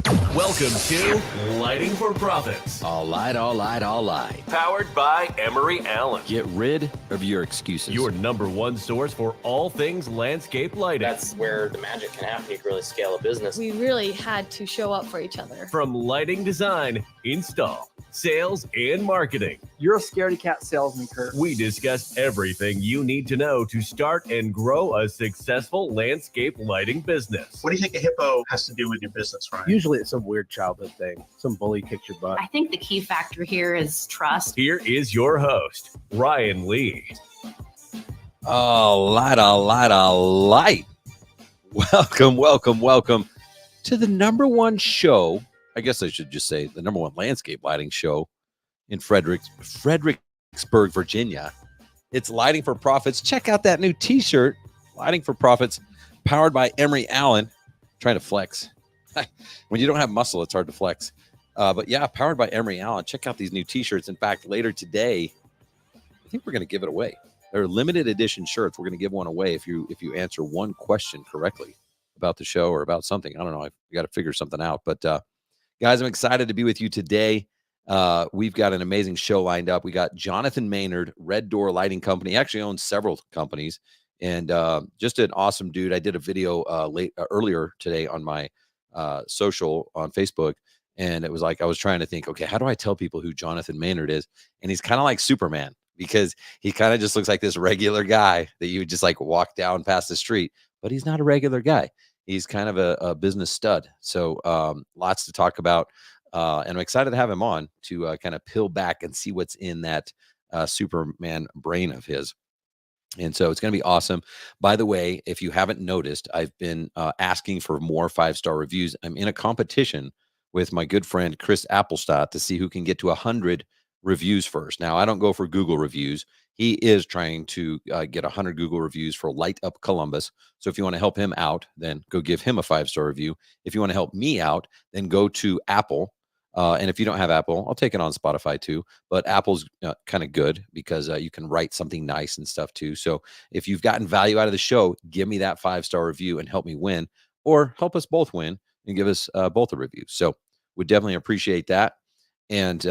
Welcome to Lighting for Profits. All light. Powered by Emery Allen. Get rid of your excuses. Your number one source for all things landscape lighting. That's where the magic can happen. You can really scale a business. We really had to show up for each other. From lighting design, install, sales, and marketing. You're a scaredy cat salesman, Kurt. We discuss everything you need to know to start and grow a successful landscape lighting business. What do you think a hippo has to do with your business, Ryan? Usually it's some weird childhood thing. Some bully kicks your butt. I think the key factor here is trust. Here is your host, Ryan Lee. All light. Welcome to the number one show. I guess I should just say the number one landscape lighting show in Fredericksburg, Virginia. It's Lighting for Profits. Check out that new t-shirt, Lighting for Profits, powered by Emery Allen. Trying to flex. When you don't have muscle, it's hard to flex. But yeah, powered by Emery Allen. Check out these new t-shirts. In fact, later today, I think we're going to give it away. They're limited edition shirts. We're going to give one away if you answer one question correctly about the show or about something. I don't know. I've got to figure something out. But guys, I'm excited to be with you today. We've got an amazing show lined up. We got Jonathan Maynard, Red Door Lighting Company. He actually owns several companies, and just an awesome dude. I did a video earlier today on my social on Facebook, and it was like I was trying to think, okay, how do I tell people who Jonathan Maynard is? And he's kind of like Superman, because he kind of just looks like this regular guy that you would just like walk down past the street, but he's not a regular guy. He's kind of a business stud. So lots to talk about. And I'm excited to have him on to kind of peel back and see what's in that Superman brain of his. And so it's going to be awesome. By the way, if you haven't noticed, I've been asking for more 5-star reviews. I'm in a competition with my good friend Chris Applestadt to see who can get to 100 reviews first. Now, I don't go for Google reviews. He is trying to get 100 Google reviews for Light Up Columbus. So if you want to help him out, then go give him a 5-star review. If you want to help me out, then go to Apple. And if you don't have Apple, I'll take it on Spotify too. But Apple's kind of good because you can write something nice and stuff too. So if you've gotten value out of the show, give me that 5-star review and help me win, or help us both win and give us both a review. So we'd definitely appreciate that. And,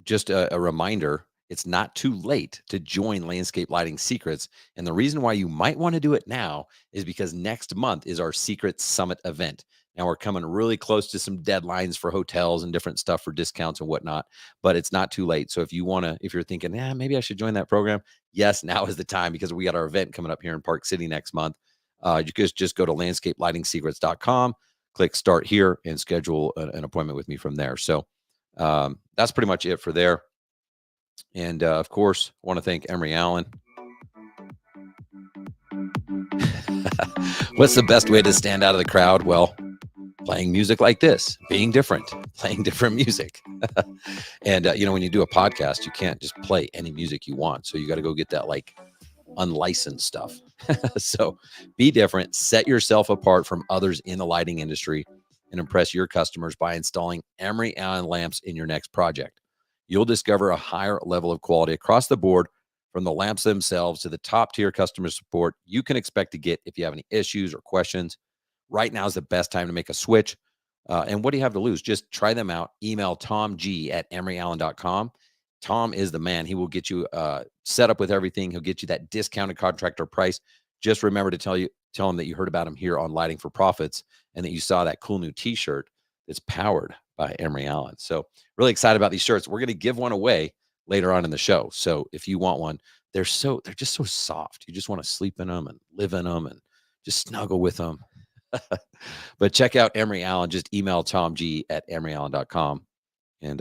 just a reminder, it's not too late to join Landscape Lighting Secrets. And the reason why you might want to do it now is because next month is our Secret Summit event. Now we're coming really close to some deadlines for hotels and different stuff for discounts and whatnot, but it's not too late. So if you're thinking, maybe I should join that program. Yes, now is the time, because we got our event coming up here in Park City next month. You just go to landscapelightingsecrets.com, click start here, and schedule an appointment with me from there. So that's pretty much it for there. And of course, I want to thank Emery Allen. What's the best way to stand out of the crowd? Well, playing music like this, being different, playing different music. And, when you do a podcast, you can't just play any music you want. So you got to go get that like unlicensed stuff. So be different, set yourself apart from others in the lighting industry, and impress your customers by installing Emery Allen lamps in your next project. You'll discover a higher level of quality across the board, from the lamps themselves to the top tier customer support you can expect to get if you have any issues or questions. Right now is the best time to make a switch. And what do you have to lose? Just try them out. Email tomg@emeryallen.com. Tom is the man. He will get you set up with everything. He'll get you that discounted contractor price. Just remember to tell him that you heard about him here on Lighting for Profits, and that you saw that cool new t-shirt that's powered by Emery Allen. So really excited about these shirts. We're going to give one away later on in the show. So if you want one, they're just so soft. You just want to sleep in them and live in them and just snuggle with them. But check out Emery Allen. Just email tomg@emeryallen.com and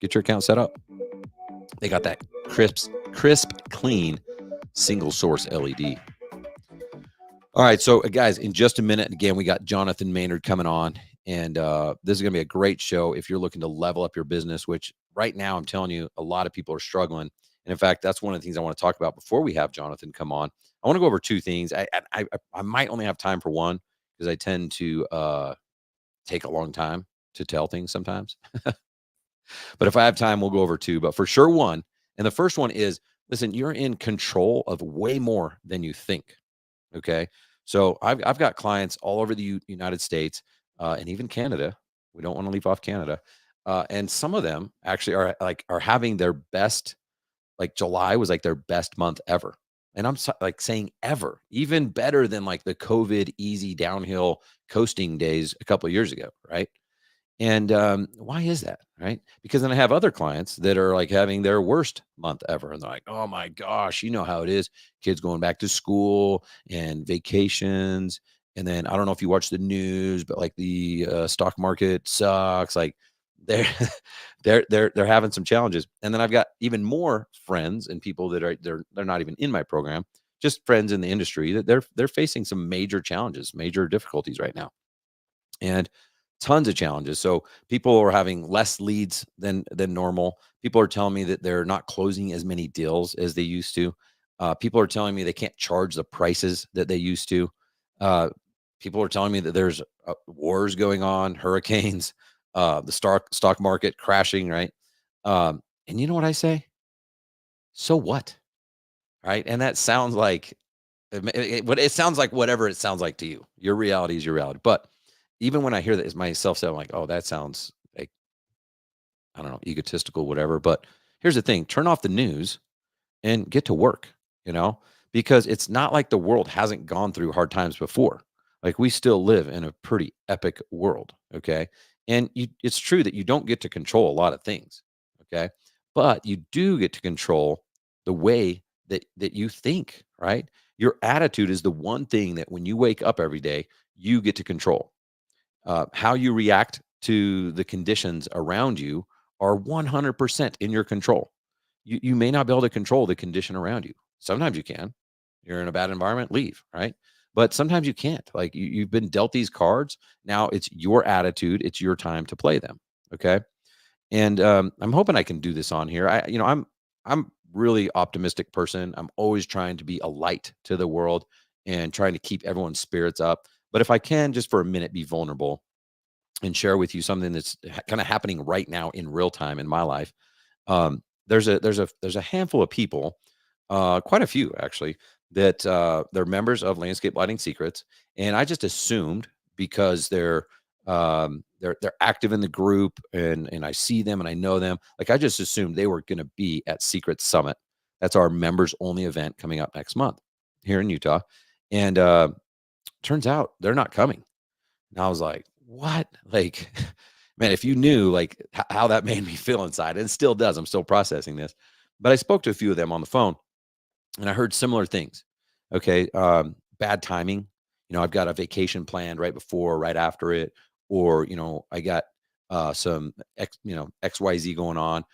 get your account set up. They got that crisp, clean, single source LED. All right, so guys, in just a minute, again, we got Jonathan Maynard coming on, and this is going to be a great show if you're looking to level up your business, which right now I'm telling you, a lot of people are struggling. And in fact, that's one of the things I want to talk about before we have Jonathan come on. I want to go over two things. I might only have time for one, because I tend to take a long time to tell things sometimes. But if I have time, we'll go over two. But for sure, one. And the first one is, listen, you're in control of way more than you think. Okay. So I've got clients all over the United States and even Canada. We don't want to leave off Canada. And some of them actually are having their best, like July was like their best month ever. And like saying ever, even better than like the COVID easy downhill coasting days a couple of years ago, right? And why is that? Right? Because then I have other clients that are like having their worst month ever. And they're like, oh my gosh, you know how it is. Kids going back to school and vacations. And then I don't know if you watch the news, but like the stock market sucks. Like they're they're having some challenges. And then I've got even more friends and people that are they're not even in my program, just friends in the industry that they're facing some major challenges, major difficulties right now. And tons of challenges. So people are having less leads than normal. People are telling me that they're not closing as many deals as they used to. People are telling me they can't charge the prices that they used to. People are telling me that there's wars going on, hurricanes, the stock market crashing, right? And you know what I say? So what? Right? And that sounds like it sounds like whatever it sounds like to you. Your reality is your reality. But even when I hear that, it's myself saying like, oh, that sounds like, I don't know, egotistical, whatever. But here's the thing: turn off the news and get to work, because it's not like the world hasn't gone through hard times before. Like we still live in a pretty epic world. Okay. And it's true that you don't get to control a lot of things. Okay. But you do get to control the way that you think, right? Your attitude is the one thing that when you wake up every day, you get to control. How you react to the conditions around you are 100% in your control. You may not be able to control the condition around you. Sometimes you can. You're in a bad environment, leave, right? But sometimes you can't. Like you've been dealt these cards. Now it's your attitude. It's your time to play them. Okay. And I'm hoping I can do this on here. I'm really optimistic person. I'm always trying to be a light to the world and trying to keep everyone's spirits up. But if I can, just for a minute, be vulnerable and share with you something that's kind of happening right now in real time in my life. There's a handful of people, quite a few actually, that they're members of Landscape Lighting Secrets, and I just assumed because they're active in the group and I see them and I know them. Like I just assumed they were going to be at Secret Summit. That's our members only event coming up next month here in Utah, and turns out they're not coming. And I was like, what? Like, man, if you knew like how that made me feel inside, and it still does. I'm still processing this. But I spoke to a few of them on the phone and I heard similar things. Okay. Bad timing. I've got a vacation planned right before, right after it, or, I got some XYZ going on.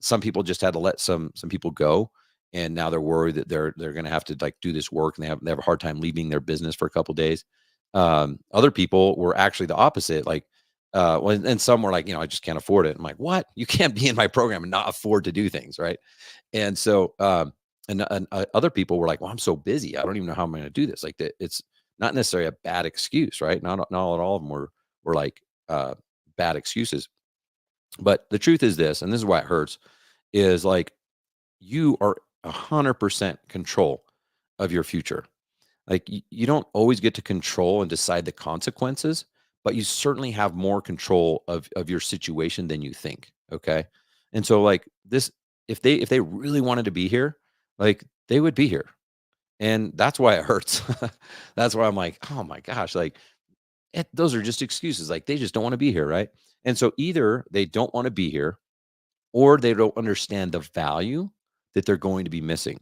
Some people just had to let some people go. And now they're worried that they're going to have to like do this work and they have a hard time leaving their business for a couple of days. Other people were actually the opposite. Like, and some were like, I just can't afford it. I'm like, what? You can't be in my program and not afford to do things. Right. And so, and other people were like, well, I'm so busy. I don't even know how I'm going to do this. Like it's not necessarily a bad excuse, right? Not all of them were like, bad excuses. But the truth is this, and this is why it hurts, is like you are 100% control of your future. Like you don't always get to control and decide the consequences, but you certainly have more control of your situation than you think. Okay. And so like this, if they really wanted to be here, like they would be here. And that's why it hurts. That's why I'm like, oh my gosh, like those are just excuses. Like they just don't want to be here. Right. And so either they don't want to be here or they don't understand the value that they're going to be missing.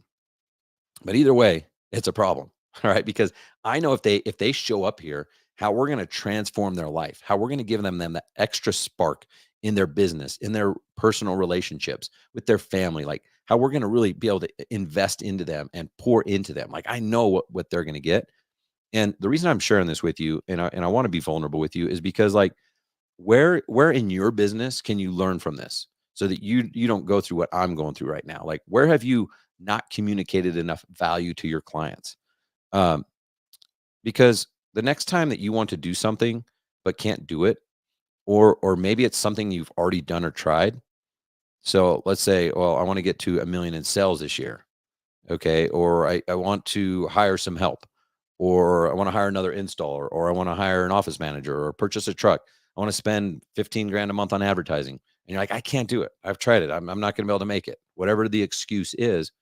But either way, it's a problem. All right. Because I know if they show up here, how we're going to transform their life, how we're going to give them that extra spark in their business, in their personal relationships, with their family, like how we're going to really be able to invest into them and pour into them. Like I know what they're going to get. And the reason I'm sharing this with you and I want to be vulnerable with you is because like where in your business can you learn from this so that you don't go through what I'm going through right now? Like where have you not communicated enough value to your clients? Because the next time that you want to do something but can't do it, or maybe it's something you've already done or tried. So let's say, well, I want to get to 1 million in sales this year. Okay. Or I want to hire some help, or I want to hire another installer, or I want to hire an office manager or purchase a truck. I want to spend 15 grand a month on advertising. And you're like, I can't do it. I've tried it. I'm not going to be able to make it. Whatever the excuse is,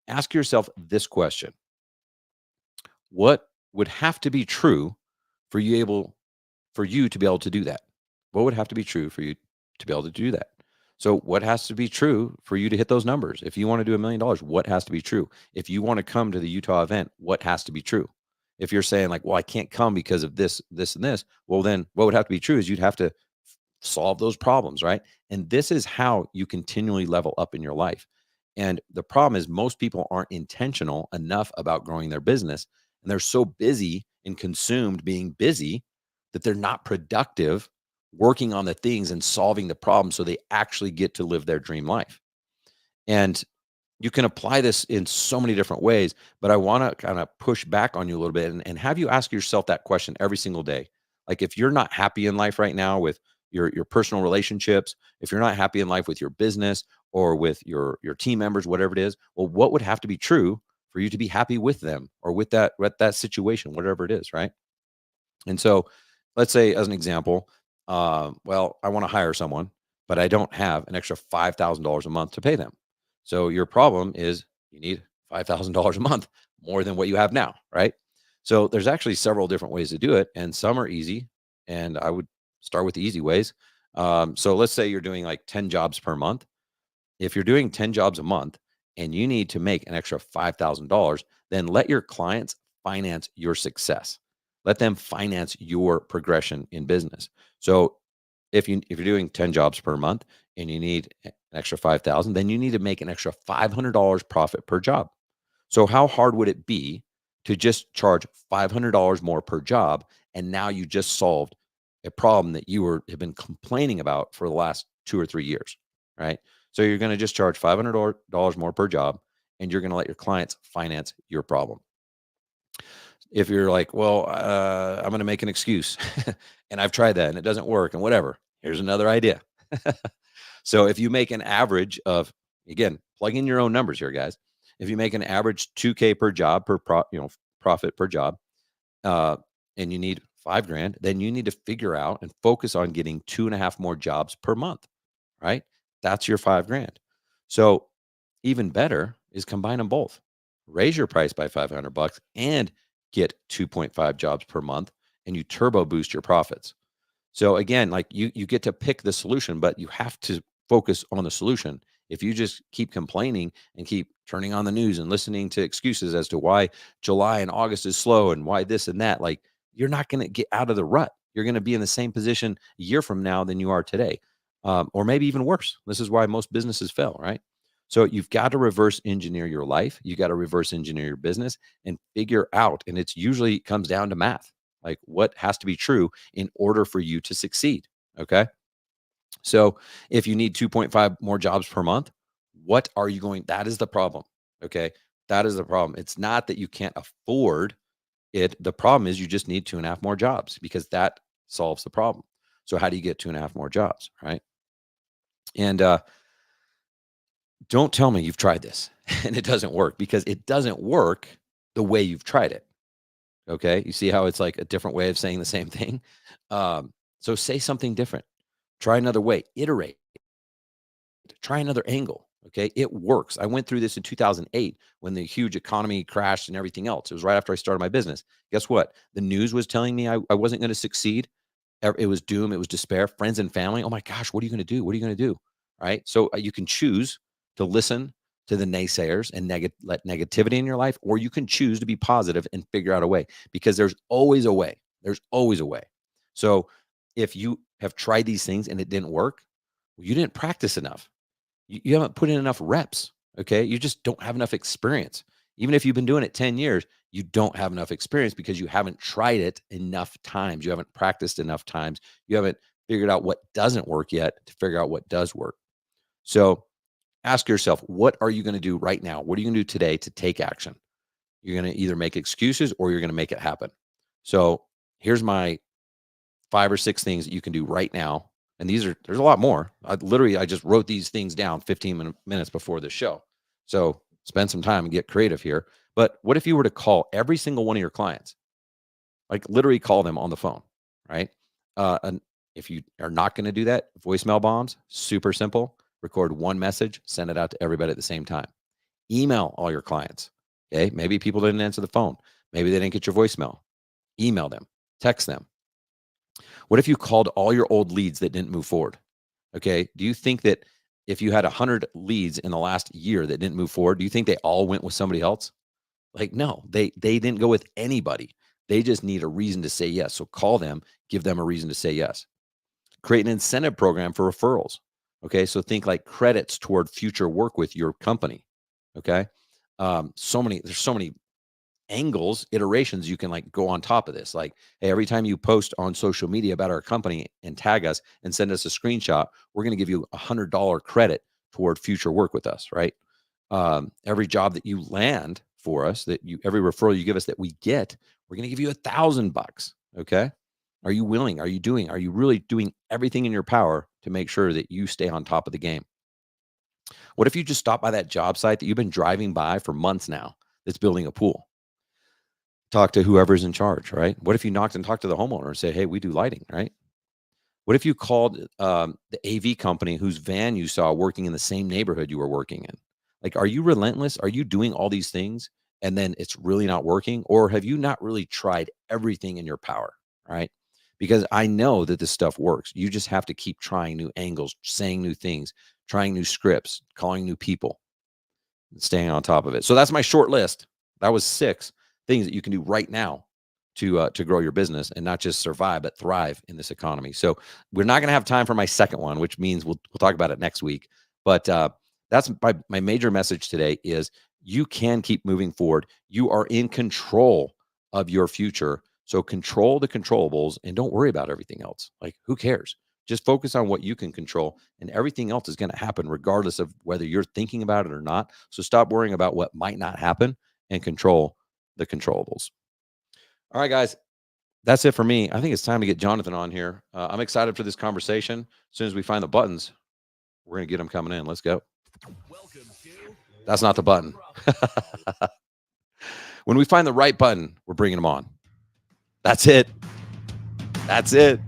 ask yourself this question. What would have to be true for you to be able to do that? What would have to be true for you to be able to do that? So what has to be true for you to hit those numbers? If you want to do $1 million, what has to be true? If you want to come to the Utah event, what has to be true? If you're saying like, well, I can't come because of this, this, and this, well, then what would have to be true is you'd have to solve those problems, right? And this is how you continually level up in your life. And the problem is most people aren't intentional enough about growing their business. And they're so busy and consumed being busy that they're not productive working on the things and solving the problems so they actually get to live their dream life. And you can apply this in so many different ways, but I want to kind of push back on you a little bit and have you ask yourself that question every single day. Like if you're not happy in life right now with your personal relationships, if you're not happy in life with your business or with your team members, whatever it is, well, what would have to be true for you to be happy with them or with that situation, whatever it is, right? And so let's say as an example, well, I want to hire someone, but I don't have an extra $5,000 a month to pay them. So your problem is you need $5,000 a month more than what you have now, right? So there's actually several different ways to do it, and some are easy, and I would start with the easy ways. So let's say you're doing like 10 jobs per month. If you're doing 10 jobs a month and you need to make an extra $5,000, then let your clients finance your success. Let them finance your progression in business. So if you're doing 10 jobs per month and you need an extra 5,000, then you need to make an extra $500 profit per job. So how hard would it be to just charge $500 more per job? And now you just solved a problem that you have been complaining about for the last 2 or 3 years, right? So you're going to just charge $500 more per job, and you're going to let your clients finance your problem. If you're like, well, I'm going to make an excuse and I've tried that and it doesn't work and whatever, here's another idea. So if you make an average of, again, plug in your own numbers here, guys. If you make an average 2K per job profit per job, and you need $5,000, then you need to figure out and focus on getting 2.5 more jobs per month, right? That's your $5,000. So even better is combine them both. Raise your price by $500 and get 2.5 jobs per month, and you turbo boost your profits. So again, like you get to pick the solution, but you have to focus on the solution. If you just keep complaining and keep turning on the news and listening to excuses as to why July and August is slow and why this and that, like you're not going to get out of the rut. You're going to be in the same position a year from now than you are today, or maybe even worse. This is why most businesses fail, right? So you've got to reverse engineer your life. You got to reverse engineer your business and figure out, and it's usually comes down to math, like what has to be true in order for you to succeed. Okay. So if you need 2.5 more jobs per month, what are you going? That is the problem. Okay. That is the problem. It's not that you can't afford it. The problem is you just need 2.5 more jobs because that solves the problem. So how do you get 2.5 more jobs? Right. And, don't tell me you've tried this and it doesn't work, because it doesn't work the way you've tried it. Okay. You see how it's like a different way of saying the same thing. So say something different, try another way, iterate, try another angle. Okay. It works. I went through this in 2008 when the huge economy crashed and everything else. It was right after I started my business. Guess what? The news was telling me I wasn't going to succeed. It was doom. It was despair. Friends and family. Oh my gosh, what are you going to do? What are you going to do? Right. So you can choose to listen to the naysayers and let negativity in your life, or you can choose to be positive and figure out a way, because there's always a way. There's always a way. So if you have tried these things and it didn't work, well, you didn't practice enough. You haven't put in enough reps. Okay. You just don't have enough experience. Even if you've been doing it 10 years, you don't have enough experience because you haven't tried it enough times. You haven't practiced enough times. You haven't figured out what doesn't work yet to figure out what does work. So ask yourself, what are you going to do right now? What are you going to do today to take action? You're going to either make excuses or you're going to make it happen. So here's my 5 or 6 things that you can do right now. And there's a lot more. I just wrote these things down 15 minutes before the show. So spend some time and get creative here. But what if you were to call every single one of your clients, like literally call them on the phone, right? And if you are not going to do that, voicemail bombs, super simple. Record one message, send it out to everybody at the same time. Email all your clients. Okay. Maybe people didn't answer the phone. Maybe they didn't get your voicemail. Email them, text them. What if you called all your old leads that didn't move forward? Okay. Do you think that if you had 100 leads in the last year that didn't move forward, do you think they all went with somebody else? Like, no, they didn't go with anybody. They just need a reason to say yes. So call them, give them a reason to say yes. Create an incentive program for referrals. Okay. So think like credits toward future work with your company. Okay. There's so many angles, iterations you can like go on top of this. Like, hey, every time you post on social media about our company and tag us and send us a screenshot, we're going to give you $100 credit toward future work with us, right? Every job that you land for us, every referral you give us that we get, we're going to give you $1,000. Okay. Are you willing? Are you really doing everything in your power to make sure that you stay on top of the game? What if you just stop by that job site that you've been driving by for months now that's building a pool? Talk to whoever's in charge, right? What if you knocked and talked to the homeowner and said, hey, we do lighting, right? What if you called the AV company whose van you saw working in the same neighborhood you were working in? Like, are you relentless? Are you doing all these things and then it's really not working? Or have you not really tried everything in your power, right? Because I know that this stuff works. You just have to keep trying new angles, saying new things, trying new scripts, calling new people, and staying on top of it. So that's my short list. That was 6 things that you can do right now to grow your business and not just survive, but thrive in this economy. So we're not going to have time for my second one, which means we'll talk about it next week. But that's my major message today is you can keep moving forward. You are in control of your future. So control the controllables and don't worry about everything else. Like, who cares? Just focus on what you can control and everything else is going to happen regardless of whether you're thinking about it or not. So stop worrying about what might not happen and control the controllables. All right, guys, that's it for me. I think it's time to get Jonathan on here. I'm excited for this conversation. As soon as we find the buttons, we're going to get them coming in. Let's go. That's not the button. When we find the right button, we're bringing them on. That's it. That's it.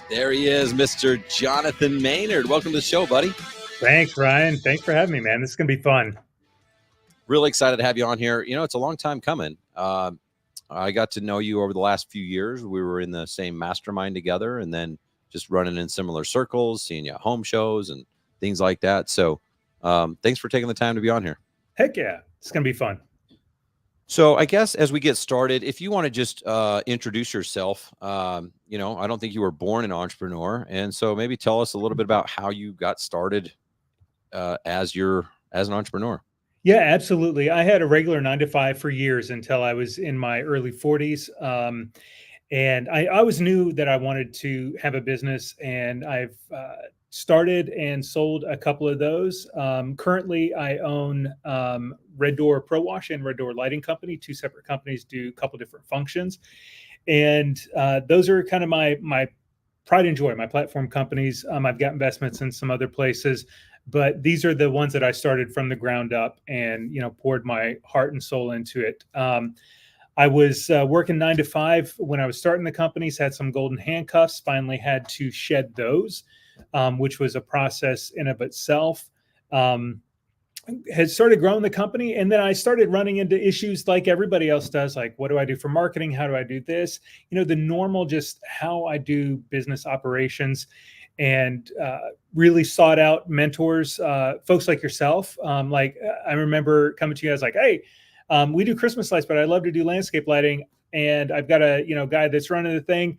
There he is, Mr. Jonathan Maynard. Welcome to the show, buddy. Thanks, Ryan. Thanks for having me, man. This is going to be fun. Really excited to have you on here. You know, it's a long time coming. I got to know you over the last few years. We were in the same mastermind together and then just running in similar circles, seeing you at home shows and things like that. So thanks for taking the time to be on here. Heck yeah. It's going to be fun. So I guess as we get started, if you want to just introduce yourself, you know, I don't think you were born an entrepreneur. And so maybe tell us a little bit about how you got started as an entrepreneur. Yeah, absolutely. I had a regular 9-to-5 for years until I was in my early 40s. And I always knew that I wanted to have a business, and I've started and sold a couple of those. Currently, I own Red Door Pro Wash and Red Door Lighting Company. 2 separate companies do a couple different functions. And those are kind of my pride and joy, my platform companies. I've got investments in some other places, but these are the ones that I started from the ground up and, you know, poured my heart and soul into it. I was working 9-to-5 when I was starting the companies, had some golden handcuffs, finally had to shed those, which was a process in of itself. Had started growing the company, and then I started running into issues like everybody else does. Like, what do I do for marketing? How do I do this? You know, the normal, just how I do business operations, and really sought out mentors, folks like yourself. Like, I remember coming to you guys like, hey, we do Christmas lights, but I'd love to do landscape lighting. And I've got a, guy that's running the thing,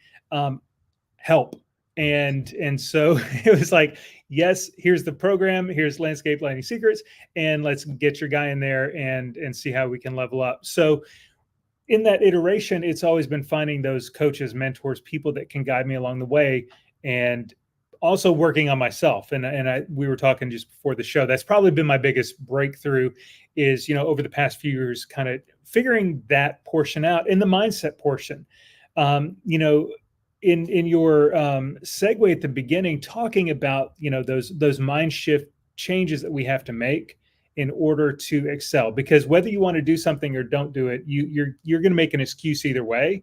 help. And so it was like, yes, here's the program, here's Landscape Lighting Secrets, and let's get your guy in there and see how we can level up. So in that iteration, it's always been finding those coaches, mentors, people that can guide me along the way. And also working on myself. We were talking just before the show. That's probably been my biggest breakthrough is, over the past few years, kind of figuring that portion out and the mindset portion. In your segue at the beginning, talking about, those mind shift changes that we have to make in order to excel, because whether you want to do something or don't do it, you're going to make an excuse either way.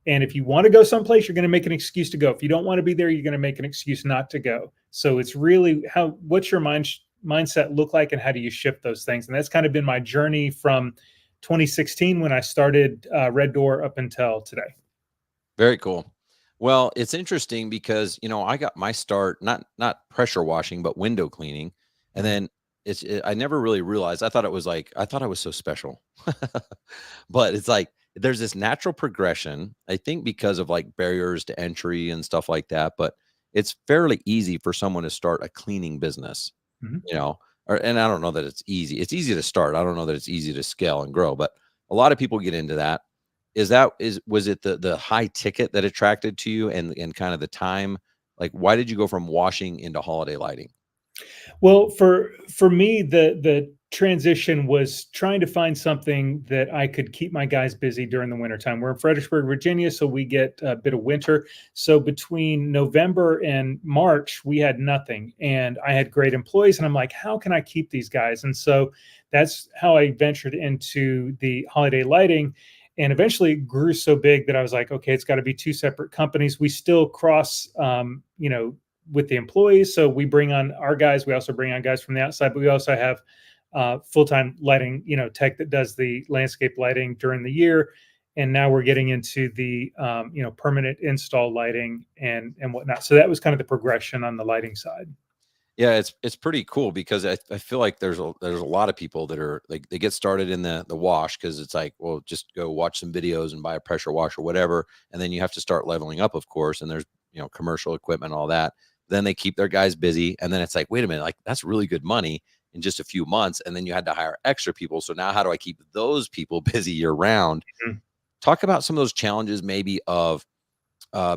And if you want to go someplace, you're going to make an excuse to go. If you don't want to be there, you're going to make an excuse not to go. So it's really what's your mindset look like, and how do you shift those things? And that's kind of been my journey from 2016 when I started Red Door up until today. Very cool. Well, it's interesting because, I got my start, not pressure washing, but window cleaning. And then I never really realized, I thought I was so special, but it's like, there's this natural progression, I think, because of like barriers to entry and stuff like that. But it's fairly easy for someone to start a cleaning business, and I don't know that it's easy. It's easy to start. I don't know that it's easy to scale and grow, but a lot of people get into that. Was it the high ticket that attracted to you and kind of the time? Like, why did you go from washing into holiday lighting? Well, for me, the transition was trying to find something that I could keep my guys busy during the wintertime. We're in Fredericksburg, Virginia, so we get a bit of winter. So between November and March, we had nothing. And I had great employees, and I'm like, how can I keep these guys? And so that's how I ventured into the holiday lighting. And eventually it grew so big that I was like, okay, it's got to be two separate companies. We still cross, with the employees. So we bring on our guys. We also bring on guys from the outside, but we also have full-time lighting, tech that does the landscape lighting during the year. And now we're getting into the, permanent install lighting and whatnot. So that was kind of the progression on the lighting side. Yeah, it's pretty cool because I feel like there's a lot of people that are like, they get started in the wash because it's like, well, just go watch some videos and buy a pressure wash or whatever. And then you have to start leveling up, of course. And there's, commercial equipment, all that. Then they keep their guys busy. And then it's like, wait a minute, like that's really good money in just a few months. And then you had to hire extra people. So now how do I keep those people busy year round? Mm-hmm. Talk about some of those challenges maybe of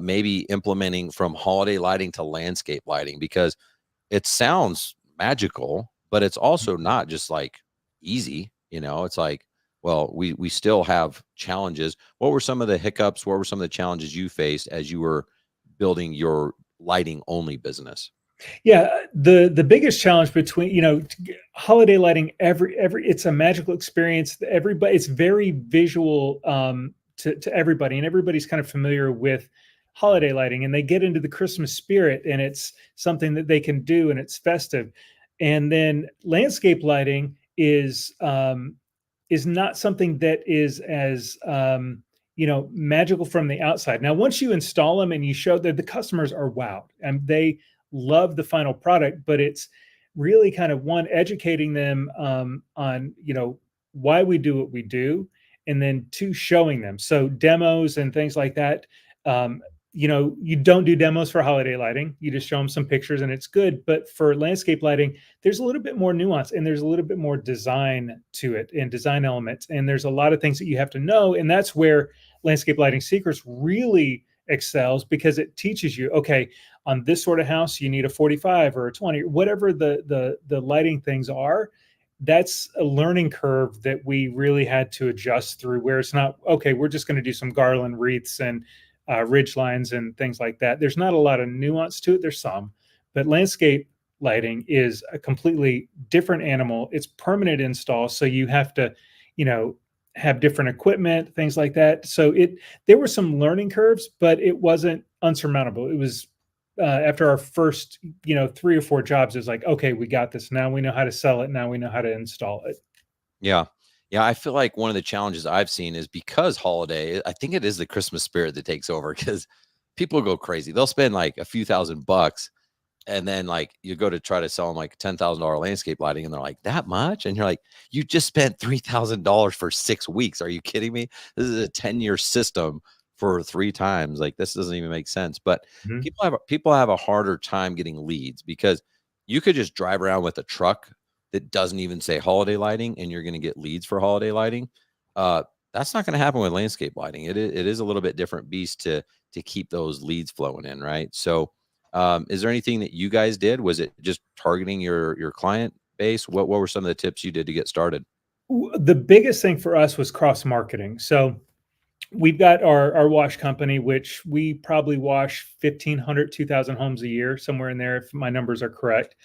maybe implementing from holiday lighting to landscape lighting, because it sounds magical, but it's also not just like easy. It's like, well, we still have challenges. What were some of the hiccups? What were some of the challenges you faced as you were building your lighting only business? Yeah, the biggest challenge between holiday lighting, every it's a magical experience. Everybody, it's very visual to everybody, and everybody's kind of familiar with holiday lighting, and they get into the Christmas spirit, and it's something that they can do, and it's festive. And then landscape lighting is not something that is as magical from the outside. Now, once you install them and you show that, the customers are wowed and they love the final product, but it's really kind of educating them on why we do what we do, and then two, showing them. So demos and things like that. You don't do demos for holiday lighting. You just show them some pictures and it's good. But for landscape lighting, there's a little bit more nuance and there's a little bit more design to it and design elements. And there's a lot of things that you have to know. And that's where Landscape Lighting Secrets really excels, because it teaches you, okay, on this sort of house, you need a 45 or a 20, or whatever the lighting things are. That's a learning curve that we really had to adjust through, where it's not, okay, we're just going to do some garland wreaths and ridge lines and things like that. There's not a lot of nuance to it. There's some, but landscape lighting is a completely different animal. It's permanent install. So you have to, have different equipment, things like that. So there were some learning curves, but it wasn't unsurmountable. It was after our first, 3 or 4 jobs, it was like, okay, we got this. Now we know how to sell it. Now we know how to install it. Yeah. Yeah, I feel like one of the challenges I've seen is because holiday, I think it is the Christmas spirit that takes over, because people go crazy. They'll spend like a few $1,000, and then like you go to try to sell them like $10,000 landscape lighting, and they're like, that much? And you're like, you just spent $3,000 for 6 weeks. Are you kidding me? This is a 10-year system for 3 times. Like, this doesn't even make sense. But people have a harder time getting leads, because you could just drive around with a truck that doesn't even say holiday lighting, and you're going to get leads for holiday lighting. That's not going to happen with landscape lighting. It is a little bit different beast to keep those leads flowing in, right? So Is there anything that you guys did? Was it just targeting your client base? What were some of the tips you did to get started? The biggest thing for us was cross marketing. So we've got our wash company, which we probably wash 1,500, 2,000 homes a year, somewhere in there, if my numbers are correct.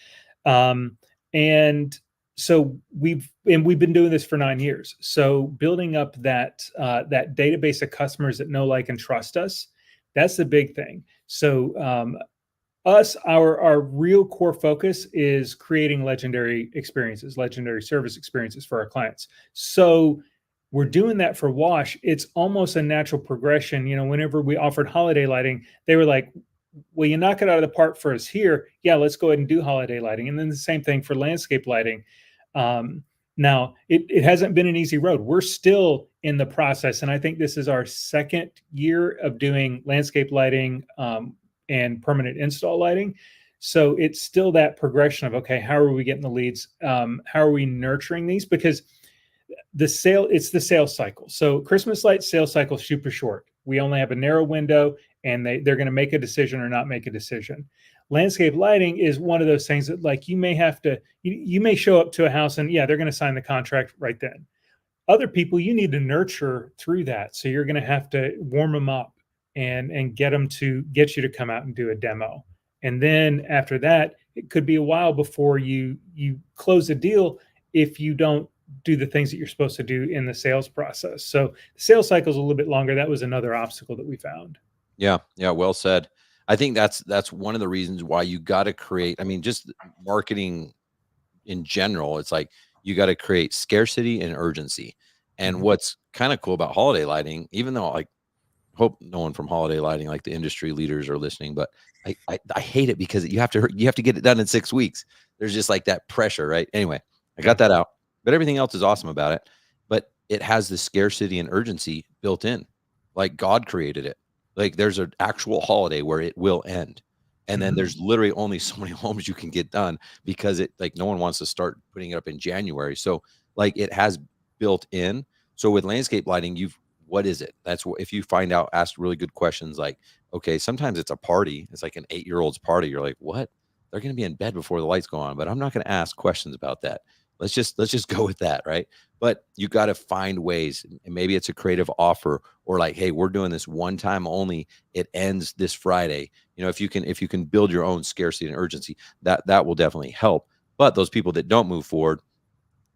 And so we've been doing this for 9 years. So building up that database of customers that know, like, and trust us, that's the big thing. So our real core focus is creating legendary experiences, legendary service experiences for our clients. So we're doing that for wash. It's almost a natural progression. Whenever we offered holiday lighting, they were like, well, you knock it out of the park for us here. Yeah, let's go ahead and do holiday lighting. And then the same thing for landscape lighting. Now, it hasn't been an easy road. We're still in the process. And I think this is our second year of doing landscape lighting and permanent install lighting. So it's still that progression of, okay, how are we getting the leads? How are we nurturing these? Because it's the sales cycle. So Christmas light sales cycle is super short. We only have a narrow window, and they're going to make a decision or not make a decision. Landscape lighting is one of those things that, like, you may show up to a house and, yeah, they're going to sign the contract right then. Other people, you need to nurture through that. So you're going to have to warm them up and get them to get you to come out and do a demo. And then after that, it could be a while before you close a deal if you don't do the things that you're supposed to do in the sales process. So the sales cycle is a little bit longer. That was another obstacle that we found. Yeah. Well said. I think that's one of the reasons why you got to create, just marketing in general. It's like, you got to create scarcity and urgency. And what's kind of cool about holiday lighting, even though I hope no one from holiday lighting, like the industry leaders, are listening, but I hate it because you have to get it done in 6 weeks. There's just like that pressure, right? Anyway, I got that out. But everything else is awesome about it. But it has the scarcity and urgency built in. Like, God created it. Like, there's an actual holiday where it will end. And then there's literally only so many homes you can get done, because no one wants to start putting it up in January. So, like, it has built in. So with landscape lighting, what is it? That's what, if you find out, ask really good questions. Like, okay, sometimes it's a party. It's like an 8-year-old's party. You're like, what? They're going to be in bed before the lights go on, but I'm not going to ask questions about that. Let's just go with that, right? But you got to find ways, and maybe it's a creative offer, or like, hey, we're doing this one time only. It ends this Friday. If you can build your own scarcity and urgency, that will definitely help. But those people that don't move forward,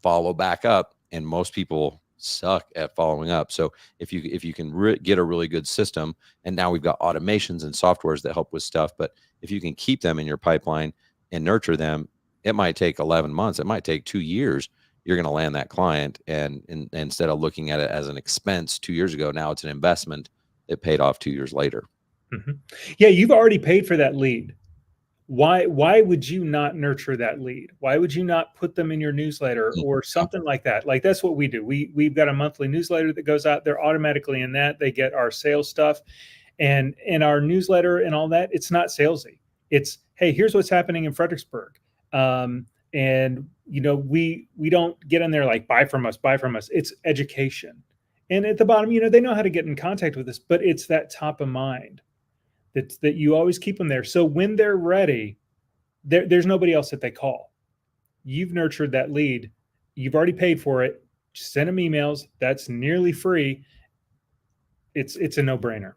follow back up, and most people suck at following up. So if you can get a really good system, and now we've got automations and softwares that help with stuff, but if you can keep them in your pipeline and nurture them, it might take 11 months. It might take 2 years. You're going to land that client. And instead of looking at it as an expense 2 years ago, now it's an investment that paid off 2 years later. Yeah, you've already paid for that lead. Why would you not nurture that lead? Why would you not put them in your newsletter or something like that? Like, that's what we do. We've got a monthly newsletter that goes out. They're automatically in that. They get our sales stuff, and in our newsletter and all that. It's not salesy. It's, hey, here's what's happening in Fredericksburg. And we don't get in there like, buy from us. It's education. And at the bottom, they know how to get in contact with us, but it's that top of mind that you always keep them there. So when they're ready, there's nobody else that they call. You've nurtured that lead. You've already paid for it. Just send them emails. That's nearly free. It's a no-brainer.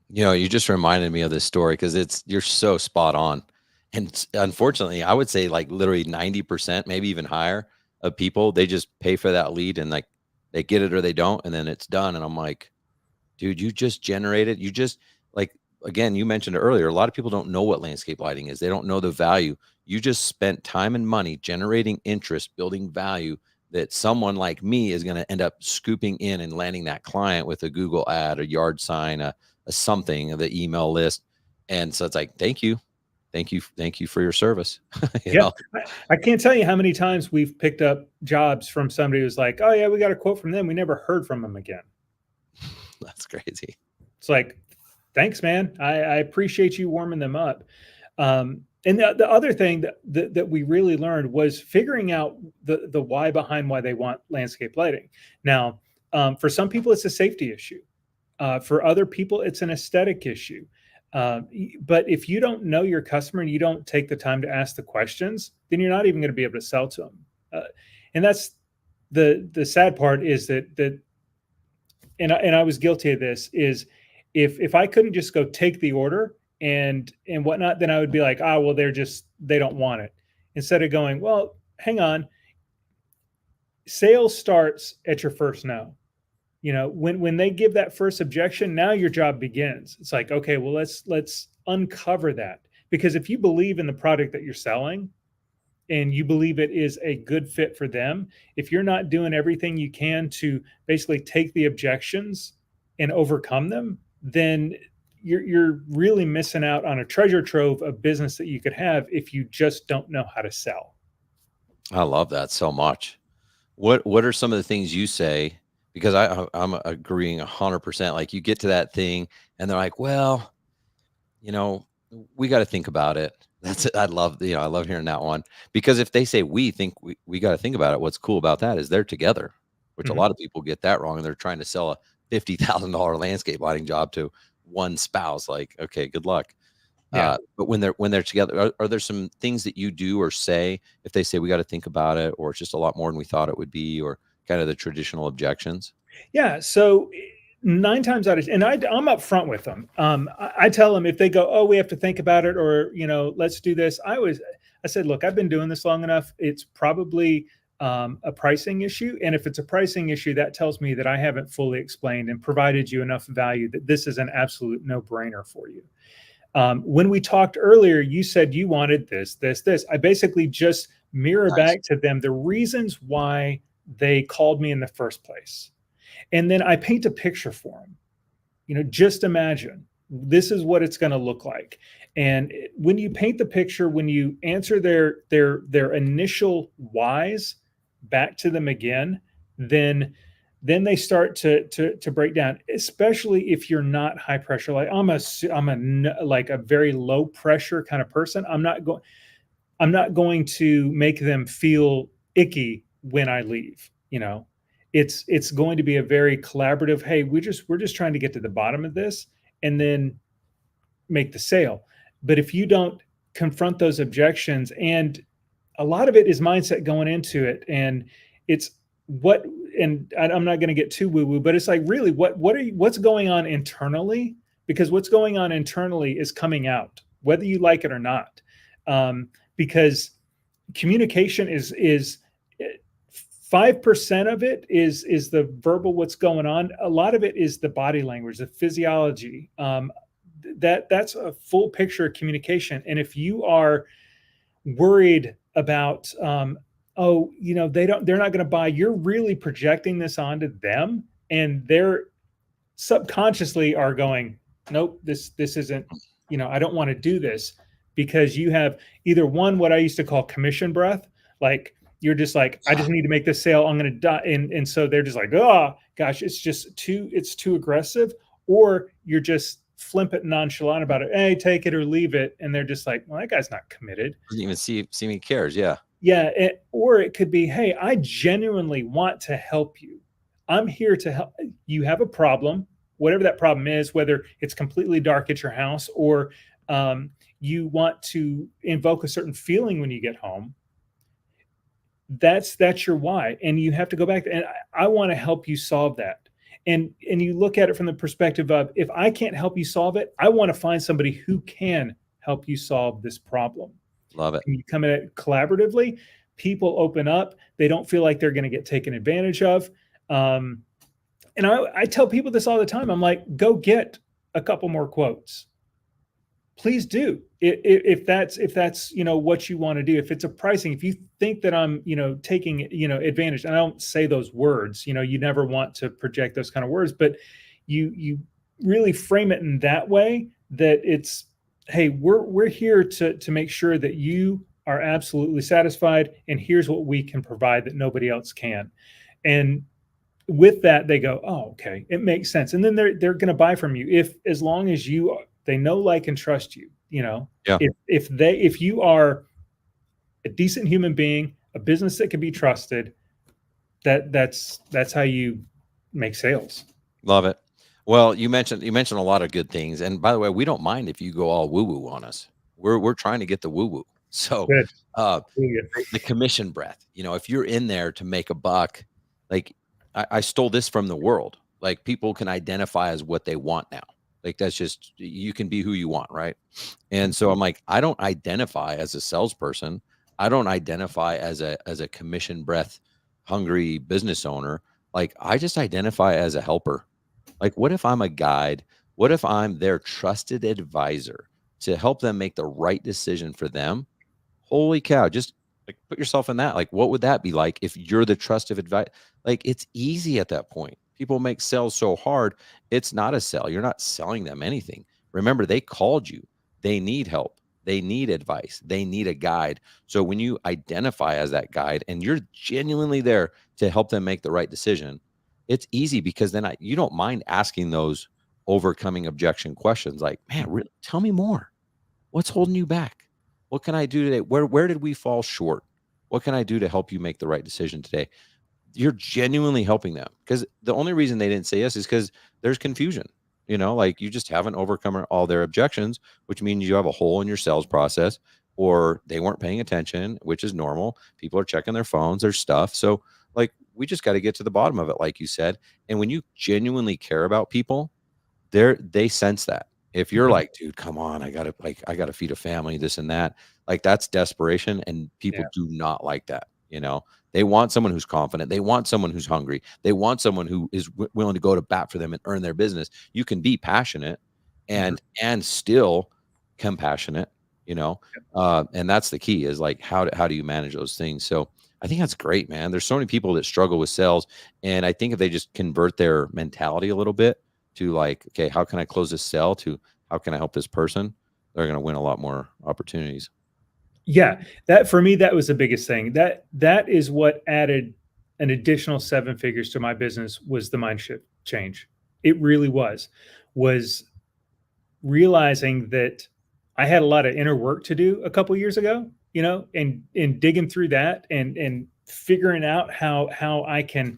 You just reminded me of this story, because you're so spot on. And unfortunately, I would say like literally 90%, maybe even higher, of people, they just pay for that lead, and like they get it or they don't, and then it's done. And I'm like, dude, you just generated, again, you mentioned it earlier, a lot of people don't know what landscape lighting is. They don't know the value. You just spent time and money generating interest, building value that someone like me is going to end up scooping in and landing that client with a Google ad, a yard sign, a something, the email list. And so it's like, thank you for your service. I can't tell you how many times we've picked up jobs from somebody who's like, oh yeah, we got a quote from them. We never heard from them again. That's crazy. It's like, thanks, man. I appreciate you warming them up. And the other thing that we really learned was figuring out the why behind why they want landscape lighting. Now, for some people, it's a safety issue. For other people, it's an aesthetic issue. But if you don't know your customer and you don't take the time to ask the questions, then you're not even going to be able to sell to them. And that's the sad part is that and I was guilty of this, is if I couldn't just go take the order and whatnot, then I would be like, well, they don't want it. Instead of going, well, hang on, sales starts at your first no. When they give that first objection, now your job begins. It's like, okay, well, let's uncover that. Because if you believe in the product that you're selling and you believe it is a good fit for them, if you're not doing everything you can to basically take the objections and overcome them, then you're really missing out on a treasure trove of business that you could have if you just don't know how to sell. I love that so much. What are some of the things you say? Because I'm agreeing 100%. Like, you get to that thing and they're like, well, we got to think about it. That's it. I love hearing that one, because if they say we think we got to think about it, what's cool about that is they're together, which a lot of people get that wrong. And they're trying to sell a $50,000 landscape lighting job to one spouse. Like, okay, good luck. Yeah. But when they're together, are there some things that you do or say if they say we got to think about it, or it's just a lot more than we thought it would be, or kind of the traditional objections? Yeah. So 9 times out of 10, and I'm up front with them. I tell them if they go, oh, we have to think about it, or, let's do this. I said, look, I've been doing this long enough. It's probably a pricing issue. And if it's a pricing issue, that tells me that I haven't fully explained and provided you enough value that this is an absolute no-brainer for you. When we talked earlier, you said you wanted this. I basically just mirror back to them the reasons why they called me in the first place. And then I paint a picture for them. Just imagine this is what it's going to look like. And when you paint the picture, when you answer their initial whys back to them again, then they start to break down, especially if you're not high pressure. Like I'm a very low pressure kind of person. I'm not going to make them feel icky when I leave. It's going to be a very collaborative, hey, we're just trying to get to the bottom of this and then make the sale. But if you don't confront those objections, and a lot of it is mindset going into it, and it's and I'm not going to get too woo-woo, but it's like, really, what's going on internally? Because what's going on internally is coming out, whether you like it or not. Because communication is 5% of it is the verbal, what's going on. A lot of it is the body language, the physiology. That's a full picture of communication. And if you are worried about, they're not going to buy, you're really projecting this onto them, and they're subconsciously are going, nope, this isn't, I don't want to do this, because you have either one, what I used to call commission breath, like you're just like, I just need to make this sale, I'm going to die. And so they're just like, oh gosh, it's too aggressive. Or you're just flippant and nonchalant about it. Hey, take it or leave it. And they're just like, well, that guy's not committed. Doesn't even see me cares. Yeah. Yeah. Or it could be, hey, I genuinely want to help you. I'm here to help. You have a problem, whatever that problem is, whether it's completely dark at your house, or you want to invoke a certain feeling when you get home. That's your why. And you have to go back and I want to help you solve that. And you look at it from the perspective of, if I can't help you solve it, I want to find somebody who can help you solve this problem. Love it. And you come at it collaboratively, people open up. They don't feel like they're going to get taken advantage of. And I tell people this all the time. I'm like, go get a couple more quotes. Please do. If that's what you want to do. If it's a pricing, if you think that I'm taking advantage, and I don't say those words, you never want to project those kind of words, but you really frame it in that way, that it's, hey, we're here to make sure that you are absolutely satisfied, and here's what we can provide that nobody else can. And with that, they go, oh, okay, it makes sense. And then they're going to buy from you as long as they know, like, and trust you. Yeah. If you are a decent human being, a business that can be trusted, that's how you make sales. Love it. Well, you mentioned a lot of good things, and by the way, we don't mind if you go all woo woo on us. We're trying to get the woo woo. So, Good. uh, Really good. the commission breath. If you're in there to make a buck, like I stole this from the world. Like people can identify as what they want now. Like that's just you can be who you want, right? And so I'm like, I don't identify as a salesperson. I don't identify as a commission breath hungry business owner. Like I just identify as a helper. Like, what if I'm a guide? What if I'm their trusted advisor to help them make the right decision for them? Holy cow. Just like put yourself in that. Like, what would that be like if you're the trusted advice? Like, it's easy at that point. People make sales so hard. It's not a sell. You're not selling them anything. Remember, they called you. They need help. They need advice. They need a guide. So when you identify as that guide and you're genuinely there to help them make the right decision, it's easy because then you don't mind asking those overcoming objection questions like, man, really, tell me more. What's holding you back? What can I do today? Where did we fall short? What can I do to help you make the right decision today? You're genuinely helping them because the only reason they didn't say yes is because there's confusion. Like you just haven't overcome all their objections, which means you have a hole in your sales process, or they weren't paying attention, which is normal. People are checking their phones, their stuff. So like, we just got to get to the bottom of it, like you said. And when you genuinely care about people, they sense that. If you're like, dude, come on, I gotta feed a family, this and that, like that's desperation. And people do not like that. They want someone who's confident. They want someone who's hungry. They want someone who is willing to go to bat for them and earn their business. You can be passionate and still compassionate, and that's the key is like, how do you manage those things? So I think that's great, man. There's so many people that struggle with sales. And I think if they just convert their mentality a little bit to like, okay, how can I close this sale to how can I help this person? They're going to win a lot more opportunities. Yeah, that for me, that was the biggest thing. That is what added an additional 7 figures to my business was the mind shift change. It really was realizing that I had a lot of inner work to do a couple years ago, and digging through that and figuring out how I can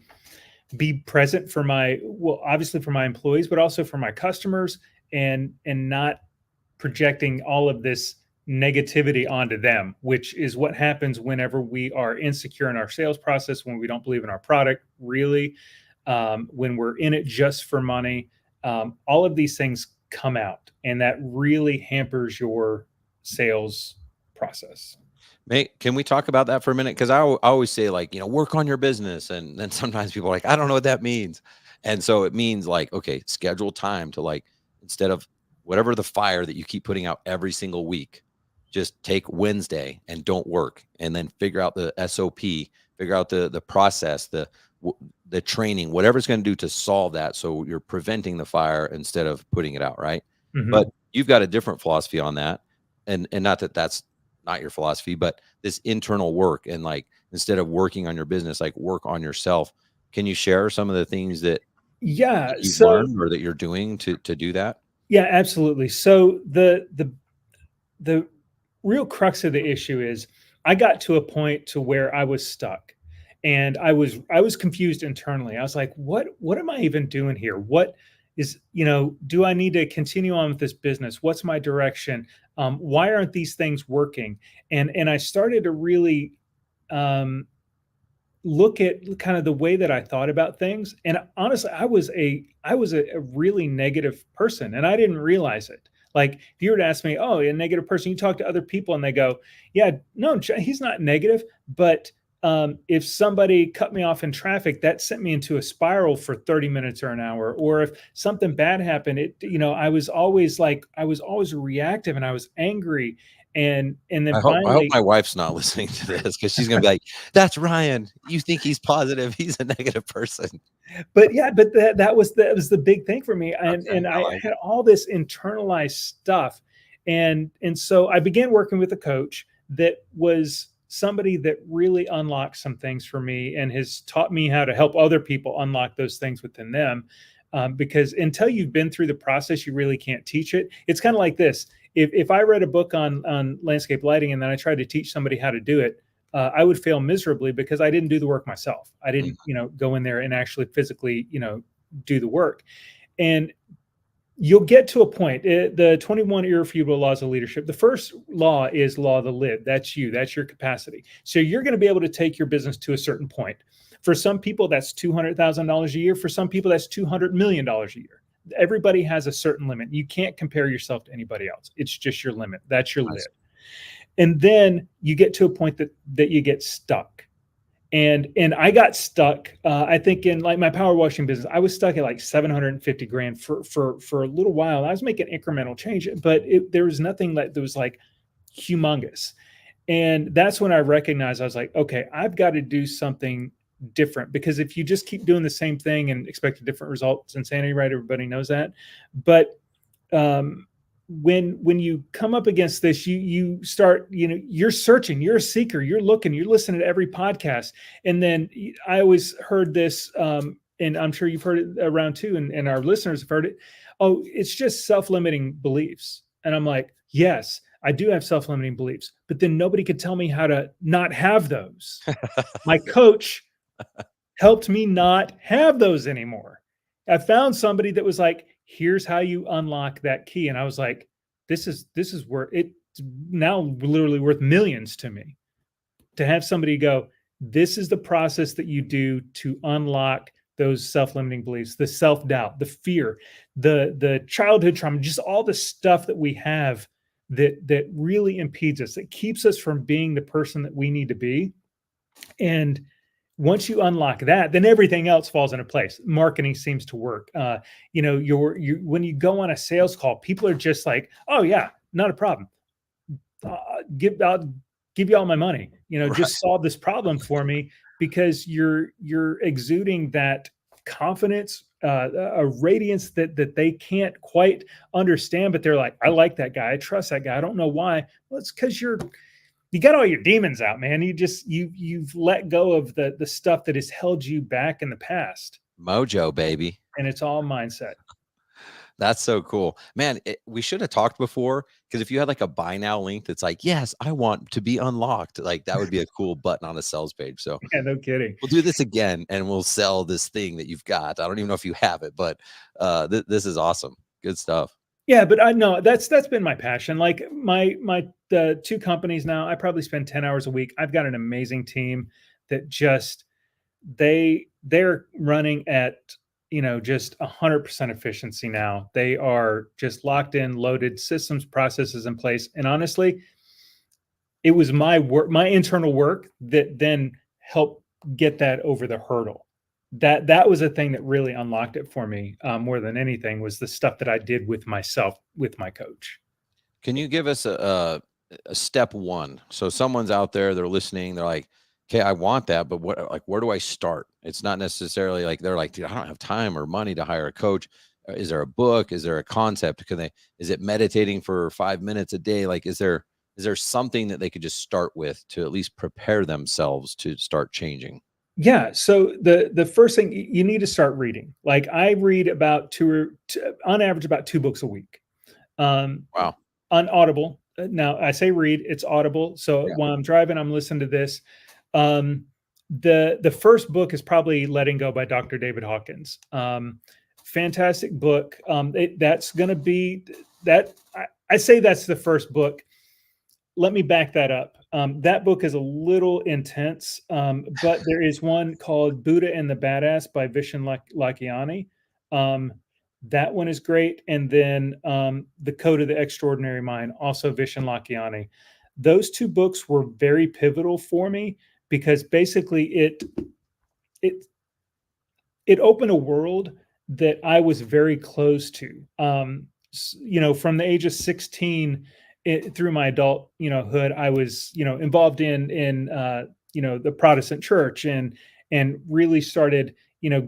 be present for obviously for my employees, but also for my customers and not projecting all of this negativity onto them, which is what happens whenever we are insecure in our sales process, when we don't believe in our product, really, when we're in it just for money. All of these things come out, and that really hampers your sales process. Mate, can we talk about that for a minute? Because I always say like, work on your business. And then sometimes people are like, I don't know what that means. And so it means like, okay, schedule time to like, instead of whatever the fire that you keep putting out every single week, just take Wednesday and don't work, and then figure out the SOP, figure out the process, the training, whatever it's going to do to solve that. So you're preventing the fire instead of putting it out. Right. But you've got a different philosophy on that. And not that that's not your philosophy, but this internal work, and like, instead of working on your business, like work on yourself. Can you share some of the things that you've learned or that you're doing to do that? Yeah, absolutely. So the real crux of the issue is I got to a point to where I was stuck, and I was confused internally. I was like, what am I even doing here? What is, do I need to continue on with this business? What's my direction? Why aren't these things working? And I started to really look at kind of the way that I thought about things. And honestly, I was a really negative person, and I didn't realize it. Like if you were to ask me, oh, a negative person, you talk to other people and they go, yeah, no, he's not negative. But if somebody cut me off in traffic, that sent me into a spiral for 30 minutes or an hour. Or if something bad happened, I was always reactive, and I was angry. And then I hope my wife's not listening to this, because she's going to be like, that's Ryan. You think he's positive. He's a negative person. But yeah, but that was the big thing for me. And I had all this internalized stuff. And so I began working with a coach that was somebody that really unlocked some things for me and has taught me how to help other people unlock those things within them. Because until you've been through the process, you really can't teach it. It's kind of like this. If I read a book on landscape lighting and then I tried to teach somebody how to do it, I would fail miserably because I didn't do the work myself. I didn't, go in there and actually physically, do the work. And you'll get to a point. The 21 irrefutable laws of leadership. The first law is law of the lid. That's you. That's your capacity. So you're going to be able to take your business to a certain point. For some people, that's $200,000 a year. For some people, that's $200 million a year. Everybody has a certain limit. You can't compare yourself to anybody else. It's just your limit. That's your lid. And then you get to a point that you get stuck. And I got stuck. I think in like my power washing business, I was stuck at like 750 grand for a little while. I was making incremental change, but there was nothing that was like humongous. And that's when I recognized, I was like, okay, I've got to do something different, because if you just keep doing the same thing and expect a different result, it's insanity, right? Everybody knows that. But when you come up against this, you start, you're searching, you're a seeker, you're looking, you're listening to every podcast. And then I always heard this, and I'm sure you've heard it around too, and our listeners have heard it. Oh, it's just self-limiting beliefs. And I'm like, yes, I do have self-limiting beliefs, but then nobody could tell me how to not have those. My coach helped me not have those anymore. I found somebody that was like, here's how you unlock that key. And I was like, this is worth it's now literally worth millions to me, to have somebody go, this is the process that you do to unlock those self-limiting beliefs, the self-doubt, the fear, the childhood trauma, just all the stuff that we have that really impedes us, that keeps us from being the person that we need to be. And once you unlock that, then everything else falls into place. Marketing seems to work. When you go on a sales call, people are just like, "Oh yeah, not a problem. I'll give you all my money. Right. Just solve this problem for me," because you're exuding that confidence, a radiance that they can't quite understand, but they're like, "I like that guy. I trust that guy. I don't know why." Well, it's because you got all your demons out, man. You've let go of the stuff that has held you back in the past. Mojo, baby. And it's all mindset. That's so cool, man. We should have talked before, because if you had like a buy now link that's like, yes, I want to be unlocked, like that would be a cool button on a sales page. So yeah, no kidding. We'll do this again and we'll sell this thing that you've got. I don't even know if you have it, but this is awesome. Good stuff. Yeah, but I know that's been my passion. Like the two companies now, I probably spend 10 hours a week. I've got an amazing team that just they're running at just 100% efficiency now. They are just locked in, loaded systems, processes in place. And honestly, it was my work, my internal work, that then helped get that over the hurdle. That was a thing that really unlocked it for me, more than anything, was the stuff that I did with myself, with my coach. Can you give us a step one? So someone's out there, they're listening, they're like, okay, I want that, but where do I start? It's not necessarily like they're like, dude, I don't have time or money to hire a coach. Is there a book? Is there a concept? Is it meditating for 5 minutes a day? Like, is there something that they could just start with to at least prepare themselves to start changing? Yeah. So the first thing, you need to start reading. Like I read about on average, about 2 books a week. Wow. On Audible. Now I say read, it's Audible. So yeah. While I'm driving, I'm listening to this. The first book is probably Letting Go by Dr. David Hawkins. Fantastic book. That's going to be that. I say that's the first book. Let me back that up. That book is a little intense, but there is one called Buddha and the Badass by Vishen Lakhiani. That one is great. And then The Code of the Extraordinary Mind, also Vishen Lakhiani. Those 2 books were very pivotal for me, because basically it opened a world that I was very close to. From the age of 16 through my adult, hood, I was, involved in the Protestant church and really started,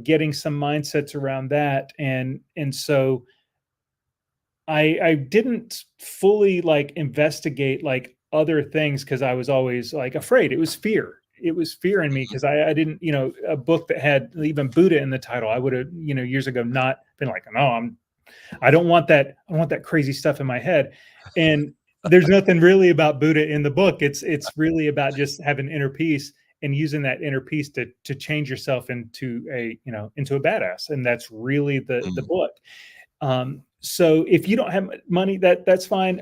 getting some mindsets around that. And so I didn't fully investigate other things, because I was always afraid. It was fear. It was fear in me, because I didn't, a book that had even Buddha in the title, I would have, years ago not been like, no, I don't want that. I want that crazy stuff in my head. And there's nothing really about Buddha in the book. It's really about just having inner peace and using that inner peace to change yourself into a badass. And that's really the book. so if you don't have money, that's fine.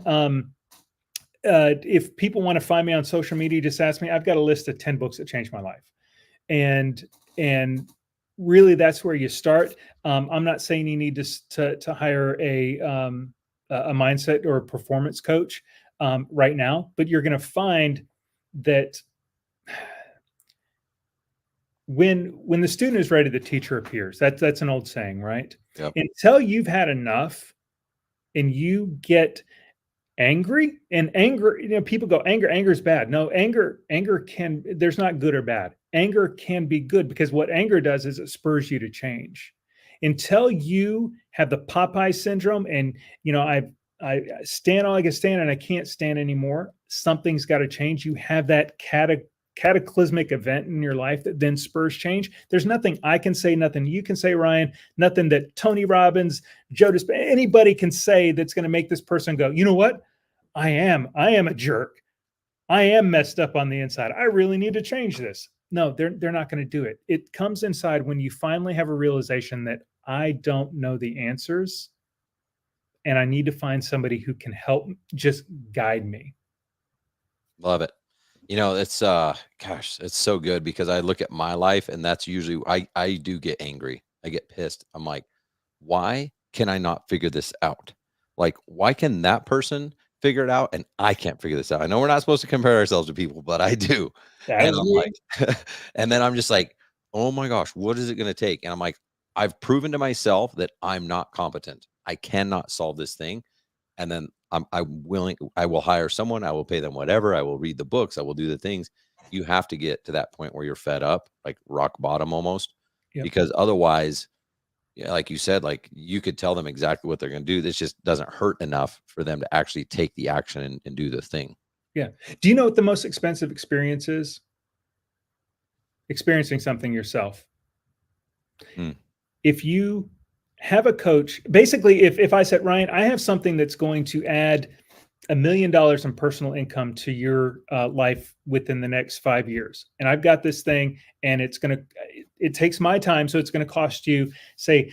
If people want to find me on social media, just ask me. I've got a list of 10 books that changed my life. And really that's where you start. I'm not saying you need to hire a mindset or a performance coach right now, but you're going to find that when the student is ready, the teacher appears. That's an old saying, right? Yep. Until you've had enough and you get angry, and anger, people go, anger is bad. No, anger there's not good or bad. Anger can be good, because what anger does is it spurs you to change. Until you have the Popeye syndrome and, I stand all I can stand and I can't stand anymore, something's got to change. You have that cataclysmic event in your life that then spurs change. There's nothing I can say, nothing you can say, Ryan, nothing that Tony Robbins, Joe Dispenza, anybody can say that's going to make this person go, you know what? I am a jerk. I am messed up on the inside. I really need to change this. No, they're not going to do it. It comes inside when you finally have a realization that I don't know the answers and I need to find somebody who can help just guide me. Love it. It's it's so good, because I look at my life and that's usually, I do get angry. I get pissed. I'm like, why can I not figure this out? Like, why can that person figure it out and I can't figure this out? I know we're not supposed to compare ourselves to people, but I do. And I'm like, and then I'm just like, oh my gosh, what is it going to take? And I'm like, I've proven to myself that I'm not competent. I cannot solve this thing. And then I'm willing, I will hire someone, I will pay them whatever, I will read the books, I will do the things. You have to get to that point where you're fed up, like rock bottom almost. Yep. Because otherwise, like you said, like you could tell them exactly what they're going to do. This just doesn't hurt enough for them to actually take the action and do the thing. Yeah. Do you know what the most expensive experience is? Experiencing something yourself. If you have a coach, basically, if I said, Ryan, I have something that's going to add $1 million in personal income to your life within the next 5 years, and I've got this thing, and it takes my time, so it's going to cost you, say,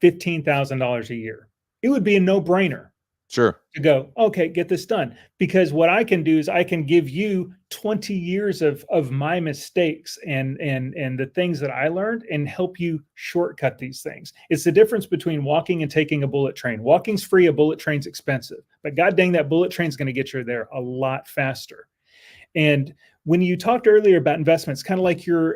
$15,000 a year. It would be a no-brainer. Sure. To go, okay, get this done. Because what I can do is I can give you 20 years of my mistakes and the things that I learned and help you shortcut these things. It's the difference between walking and taking a bullet train. Walking's free, a bullet train's expensive. But god dang, that bullet train's going to get you there a lot faster. And when you talked earlier about investments, kind of like your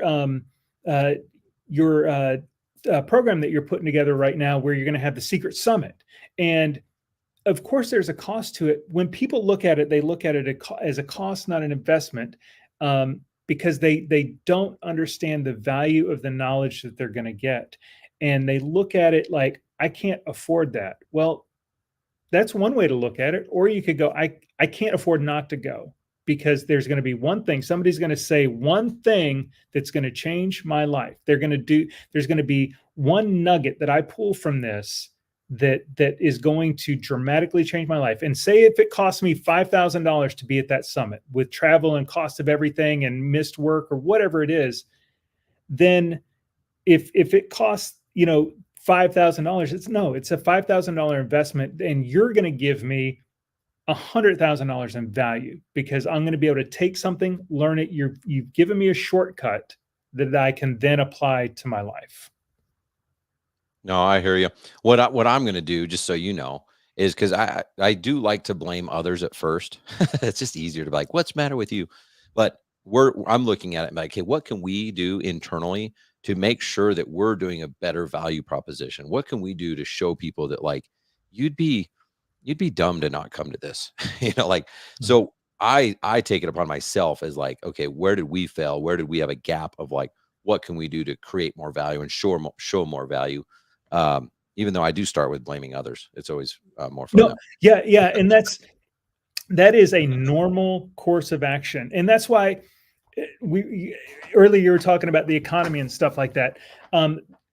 program that you're putting together right now, where you're going to have the Secret Summit. And of course, there's a cost to it. When people look at it, they look at it as a cost, not an investment, because they don't understand the value of the knowledge that they're going to get. And they look at it like, I can't afford that. Well, that's one way to look at it. Or you could go, I can't afford not to go, because there's going to be one thing. Somebody's going to say one thing that's going to change my life. There's going to be one nugget that I pull from this that is going to dramatically change my life. And say if it costs me $5,000 to be at that summit with travel and cost of everything and missed work or whatever it is, then if it costs, $5,000, it's a $5,000 investment, and you're going to give me $100,000 in value, because I'm going to be able to take something, learn it. You've given me a shortcut that I can then apply to my life. No, I hear you. What I'm going to do, just so you know, is, because I do like to blame others at first. It's just easier to be like, what's the matter with you? But I'm looking at it and like, hey, what can we do internally to make sure that we're doing a better value proposition? What can we do to show people that, like, you'd be dumb to not come to this, So I take it upon myself as like, okay, where did we fail? Where did we have a gap of, like, what can we do to create more value and show more value? Even though I do start with blaming others, it's always more fun. No, yeah. And that is a normal course of action. And that's why earlier you were talking about the economy and stuff like that.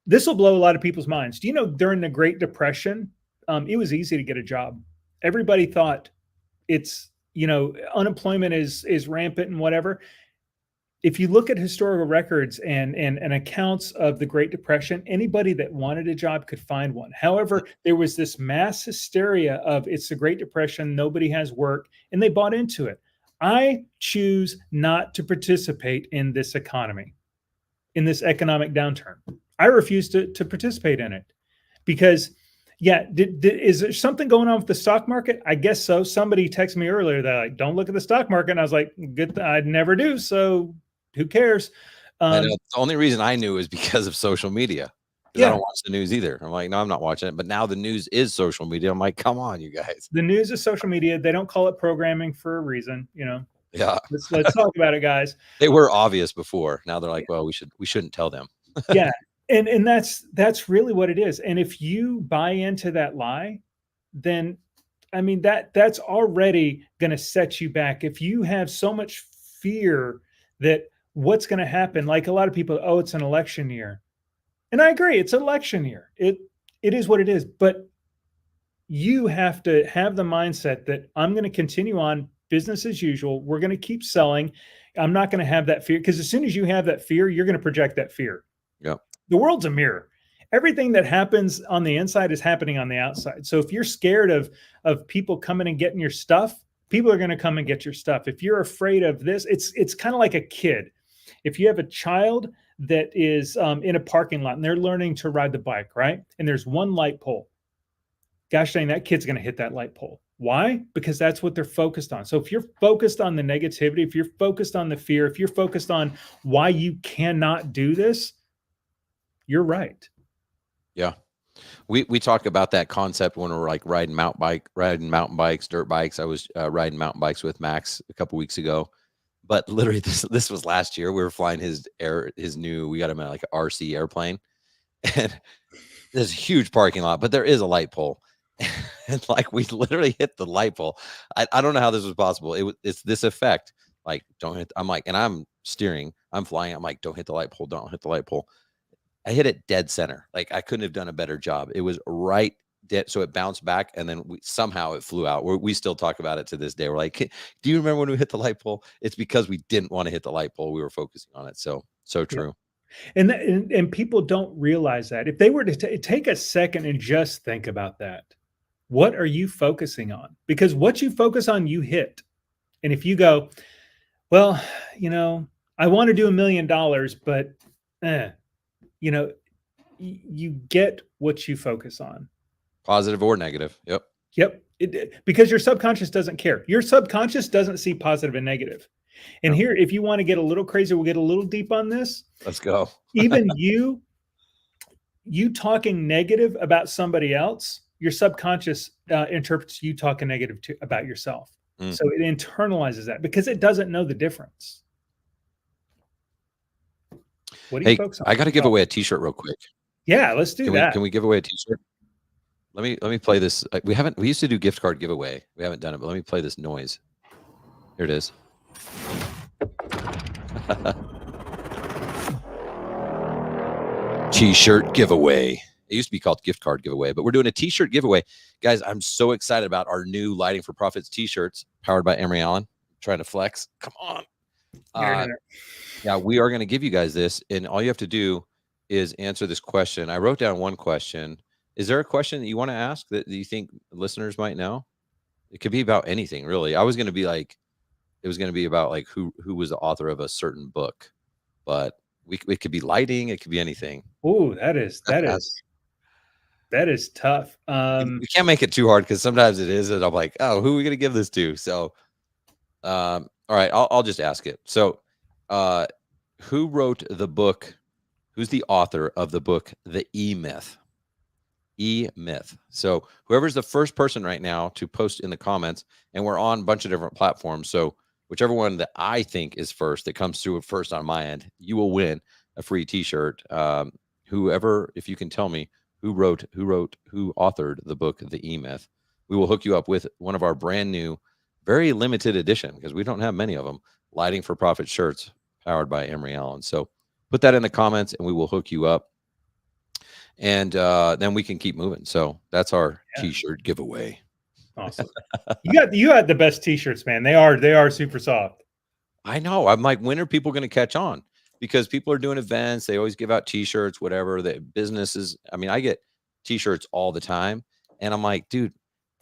This will blow a lot of people's minds. Do you know, during the Great Depression, it was easy to get a job. Everybody thought it's, unemployment is rampant and whatever. if you look at historical records and accounts of the Great Depression, anybody that wanted a job could find one. However, there was this mass hysteria of it's the Great Depression, nobody has work, and they bought into it. I choose not to participate in this economy, in this economic downturn. I refuse to participate in it because, yeah, is there something going on with the stock market? I guess so. Somebody texted me earlier that like, don't look at the stock market. And I was like, good, I'd never do. So who cares? I know. The only reason I knew is because of social media. I don't watch the news either. I'm like, no, I'm not watching it. But now the news is social media. I'm like, come on, you guys. The news is social media. They don't call it programming for a reason, you know. Yeah. Let's talk about it, guys. They were obvious before. Now they're like, well, we shouldn't tell them. Yeah. And that's really what it is. And if you buy into that lie, then I mean that's already going to set you back. If you have so much fear that what's going to happen, like a lot of people, oh, it's an election year. And I agree, it's an election year. It is what it is. But you have to have the mindset that I'm going to continue on business as usual. We're going to keep selling. I'm not going to have that fear, because as soon as you have that fear, you're going to project that fear. Yeah. The world's a mirror. Everything that happens on the inside is happening on the outside. So if you're scared of people coming and getting your stuff, people are going to come and get your stuff. If you're afraid of this, it's kind of like a kid. If you have a child that is in a parking lot and they're learning to ride the bike, right? And there's one light pole. Gosh dang, that kid's going to hit that light pole. Why? Because that's what they're focused on. So if you're focused on the negativity, if you're focused on the fear, if you're focused on why you cannot do this, you're right. Yeah. We talk about that concept when we're like riding mountain bikes, dirt bikes. I was riding mountain bikes with Max a couple weeks ago, but literally this was last year. We were flying we got him like an RC airplane, and there's a huge parking lot, but there is a light pole. And like we literally hit the light pole. I don't know how this was possible. It's this effect. Like, don't hit. I'm like, and I'm steering, I'm flying. I'm like, don't hit the light pole. Don't hit the light pole. I hit it dead center. Like I couldn't have done a better job. It was right dead. So it bounced back, and then somehow it flew out. We still talk about it to this day. We're like, do you remember when we hit the light pole? It's because we didn't want to hit the light pole. We were focusing on it. So true. Yeah. And people don't realize that. If they were to take a second and just think about that, what are you focusing on? Because what you focus on, you hit. And if you go, well, you know, I want to do $1 million, but you know, you get what you focus on. Positive or negative. Yep. Because your subconscious doesn't care. Your subconscious doesn't see positive and negative. And here, if you want to get a little crazy, we'll get a little deep on this. Let's go. Even you talking negative about somebody else, your subconscious interprets you talking negative about yourself. So it internalizes that because it doesn't know the difference. What do you focus on? I got to give away a t-shirt real quick. Yeah, let's do that. Can we give away a t-shirt? Let me play this. We used to do gift card giveaway. We haven't done it, but let me play this noise. Here it is. T-shirt giveaway. It used to be called gift card giveaway, but we're doing a t-shirt giveaway. Guys, I'm so excited about our new Lighting for Profits t-shirts powered by Emery Allen. I'm trying to flex. Come on. Yeah, we are going to give you guys this, and all you have to do is answer this question. I wrote down one question. Is there a question that you want to ask that you think listeners might know? It could be about anything, really. It was going to be about like who was the author of a certain book, but it could be lighting. It could be anything. Oh, that is tough. We can't make it too hard because sometimes it is, and I'm like, oh, who are we going to give this to? So, all right, I'll just ask it. So, who wrote the book? Who's the author of the book, The E-Myth? E-Myth. So whoever's the first person right now to post in the comments, and we're on a bunch of different platforms. So whichever one that I think is first, that comes through first on my end, you will win a free t-shirt. Whoever, if you can tell me who authored the book, The E-Myth, we will hook you up with one of our brand new, very limited edition, because we don't have many of them, Lighting for Profit shirts powered by Emery Allen. So put that in the comments and we will hook you up. And then we can keep moving. So that's our t-shirt giveaway. Awesome. You got the best t-shirts, man. They are super soft. I know. I'm like, when are people going to catch on? Because people are doing events. They always give out T-shirts, whatever. The businesses. I mean, I get T-shirts all the time, and I'm like, dude,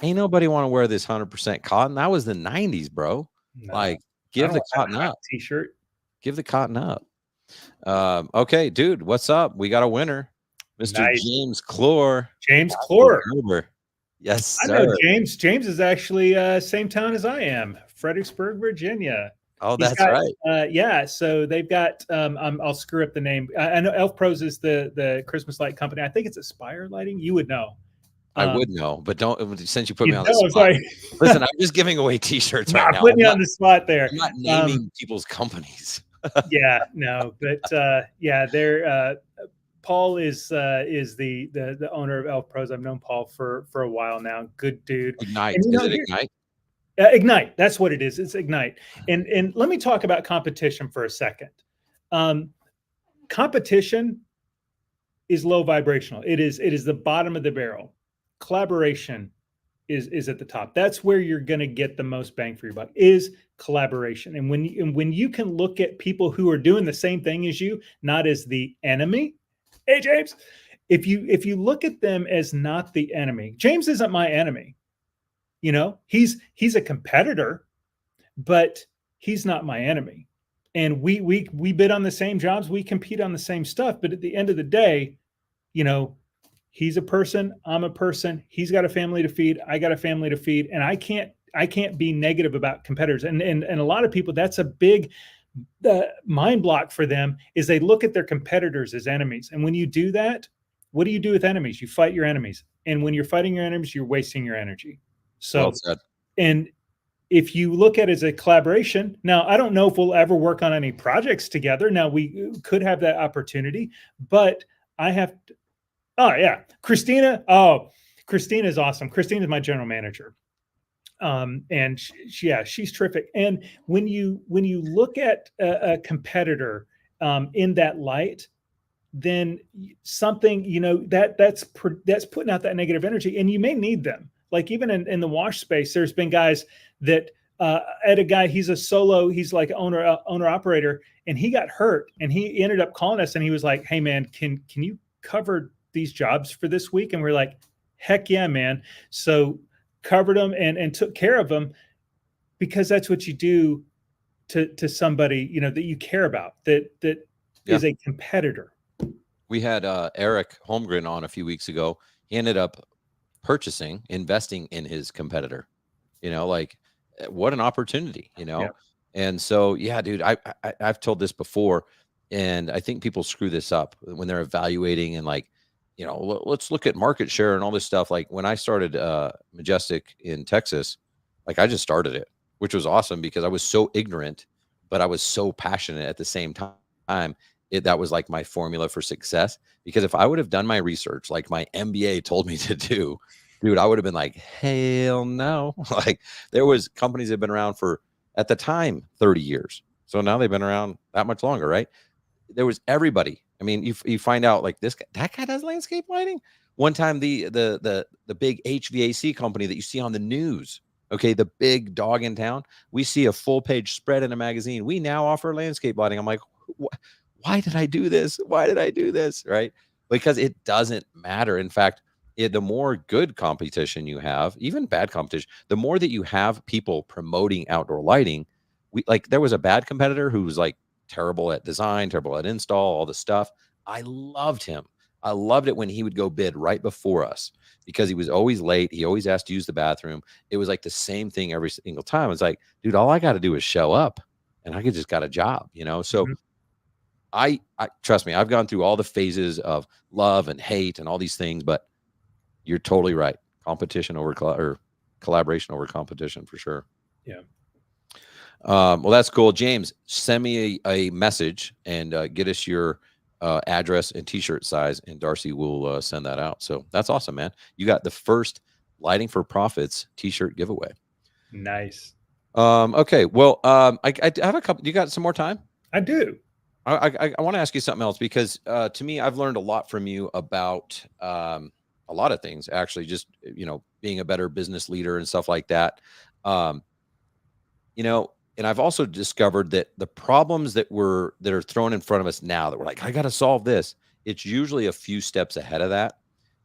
ain't nobody want to wear this 100% cotton. That was the 90s, bro. No, Like, I give don't the want that cotton hot up. T-shirt. Give the cotton up. Okay, dude, what's up? We got a winner, Mr. Nice. James Clore. James Clore. Yes, I sir. know James. James is actually same town as I am, Fredericksburg, Virginia. Oh, He's that's got, right. yeah, so they've got. I'll screw up the name. I know Elf Pros is the Christmas light company. I think it's Aspire Lighting. You would know. I would know, but don't. Since you put You me on the know, spot, sorry. listen, I'm just giving away T-shirts right now. Putting you on the spot there. I'm not naming people's companies. Yeah, no, but yeah, they're. Paul is the owner of Elf Pros. I've known Paul for a while now. Good dude. Ignite. And, you Is know, it Ignite? Ignite. That's what it is. It's Ignite. And let me talk about competition for a second. Competition is low vibrational. It is the bottom of the barrel. Collaboration is at the top. That's where you're going to get the most bang for your buck, is collaboration. And when you can look at people who are doing the same thing as you, not as the enemy. Hey, James, if you look at them as not the enemy, James isn't my enemy. You know, he's a competitor, but he's not my enemy. And we bid on the same jobs, we compete on the same stuff. But at the end of the day, you know, he's a person, I'm a person, he's got a family to feed, I got a family to feed, and I can't be negative about competitors. And a lot of people, that's a big mind block for them, is they look at their competitors as enemies. And when you do that, what do you do with enemies? You fight your enemies. And when you're fighting your enemies, you're wasting your energy. So, Well said. And if you look at it as a collaboration, now I don't know if we'll ever work on any projects together. Now we could have that opportunity, but I have to, oh yeah, Christina. Oh, Christina is awesome. Christina is my general manager. And she's terrific. And when you look at a competitor in that light, then something, you know, that's putting out that negative energy, and you may need them. Like even in the wash space, there's been guys that at a guy, he's a solo, he's like owner operator, and he got hurt, and he ended up calling us, and he was like, "Hey man, can you cover these jobs for this week?" And we're like, "Heck yeah, man!" So covered them and took care of them, because that's what you do to somebody, you know, that you care about, that Yeah. is a competitor. We had Eric Holmgren on a few weeks ago. He ended up investing in his competitor. You know, like, what an opportunity, you know? Yeah. And so, yeah, dude, I've told this before, and I think people screw this up when they're evaluating and like, you know, let's look at market share and all this stuff. Like when I started Majestic in Texas, like I just started it, which was awesome because I was so ignorant, but I was so passionate at the same time. That was like my formula for success, because if I would have done my research like my MBA told me to do, dude, I would have been like, hell no. Like there was companies that have been around for, at the time, 30 years. So now they've been around that much longer, right? There was everybody. I mean, you find out like that guy does landscape lighting. One time the big HVAC company that you see on the news, okay, the big dog in town, we see a full page spread in a magazine. We now offer landscape lighting. I'm like, why did I do this? Why did I do this? Right? Because it doesn't matter. In fact, the more good competition you have, even bad competition, the more that you have people promoting outdoor lighting. There was a bad competitor who was like terrible at design, terrible at install, all the stuff. I loved him. I loved it when he would go bid right before us, because he was always late. He always asked to use the bathroom. It was like the same thing every single time. It's like, dude, all I got to do is show up and I could just got a job, you know? So I trust me, I've gone through all the phases of love and hate and all these things, but you're totally right. Competition over or collaboration over competition for sure. Yeah. Well, that's cool. James, send me a message and get us your address and t-shirt size, and Darcy will send that out. So that's awesome, man. You got the first Lighting for Profits t-shirt giveaway. Nice. Okay. Well, I have a couple. You got some more time? I do. I want to ask you something else, because to me, I've learned a lot from you about a lot of things, actually, just, you know, being a better business leader and stuff like that. You know, and I've also discovered that the problems that are thrown in front of us now that we're like, I got to solve this. It's usually a few steps ahead of that.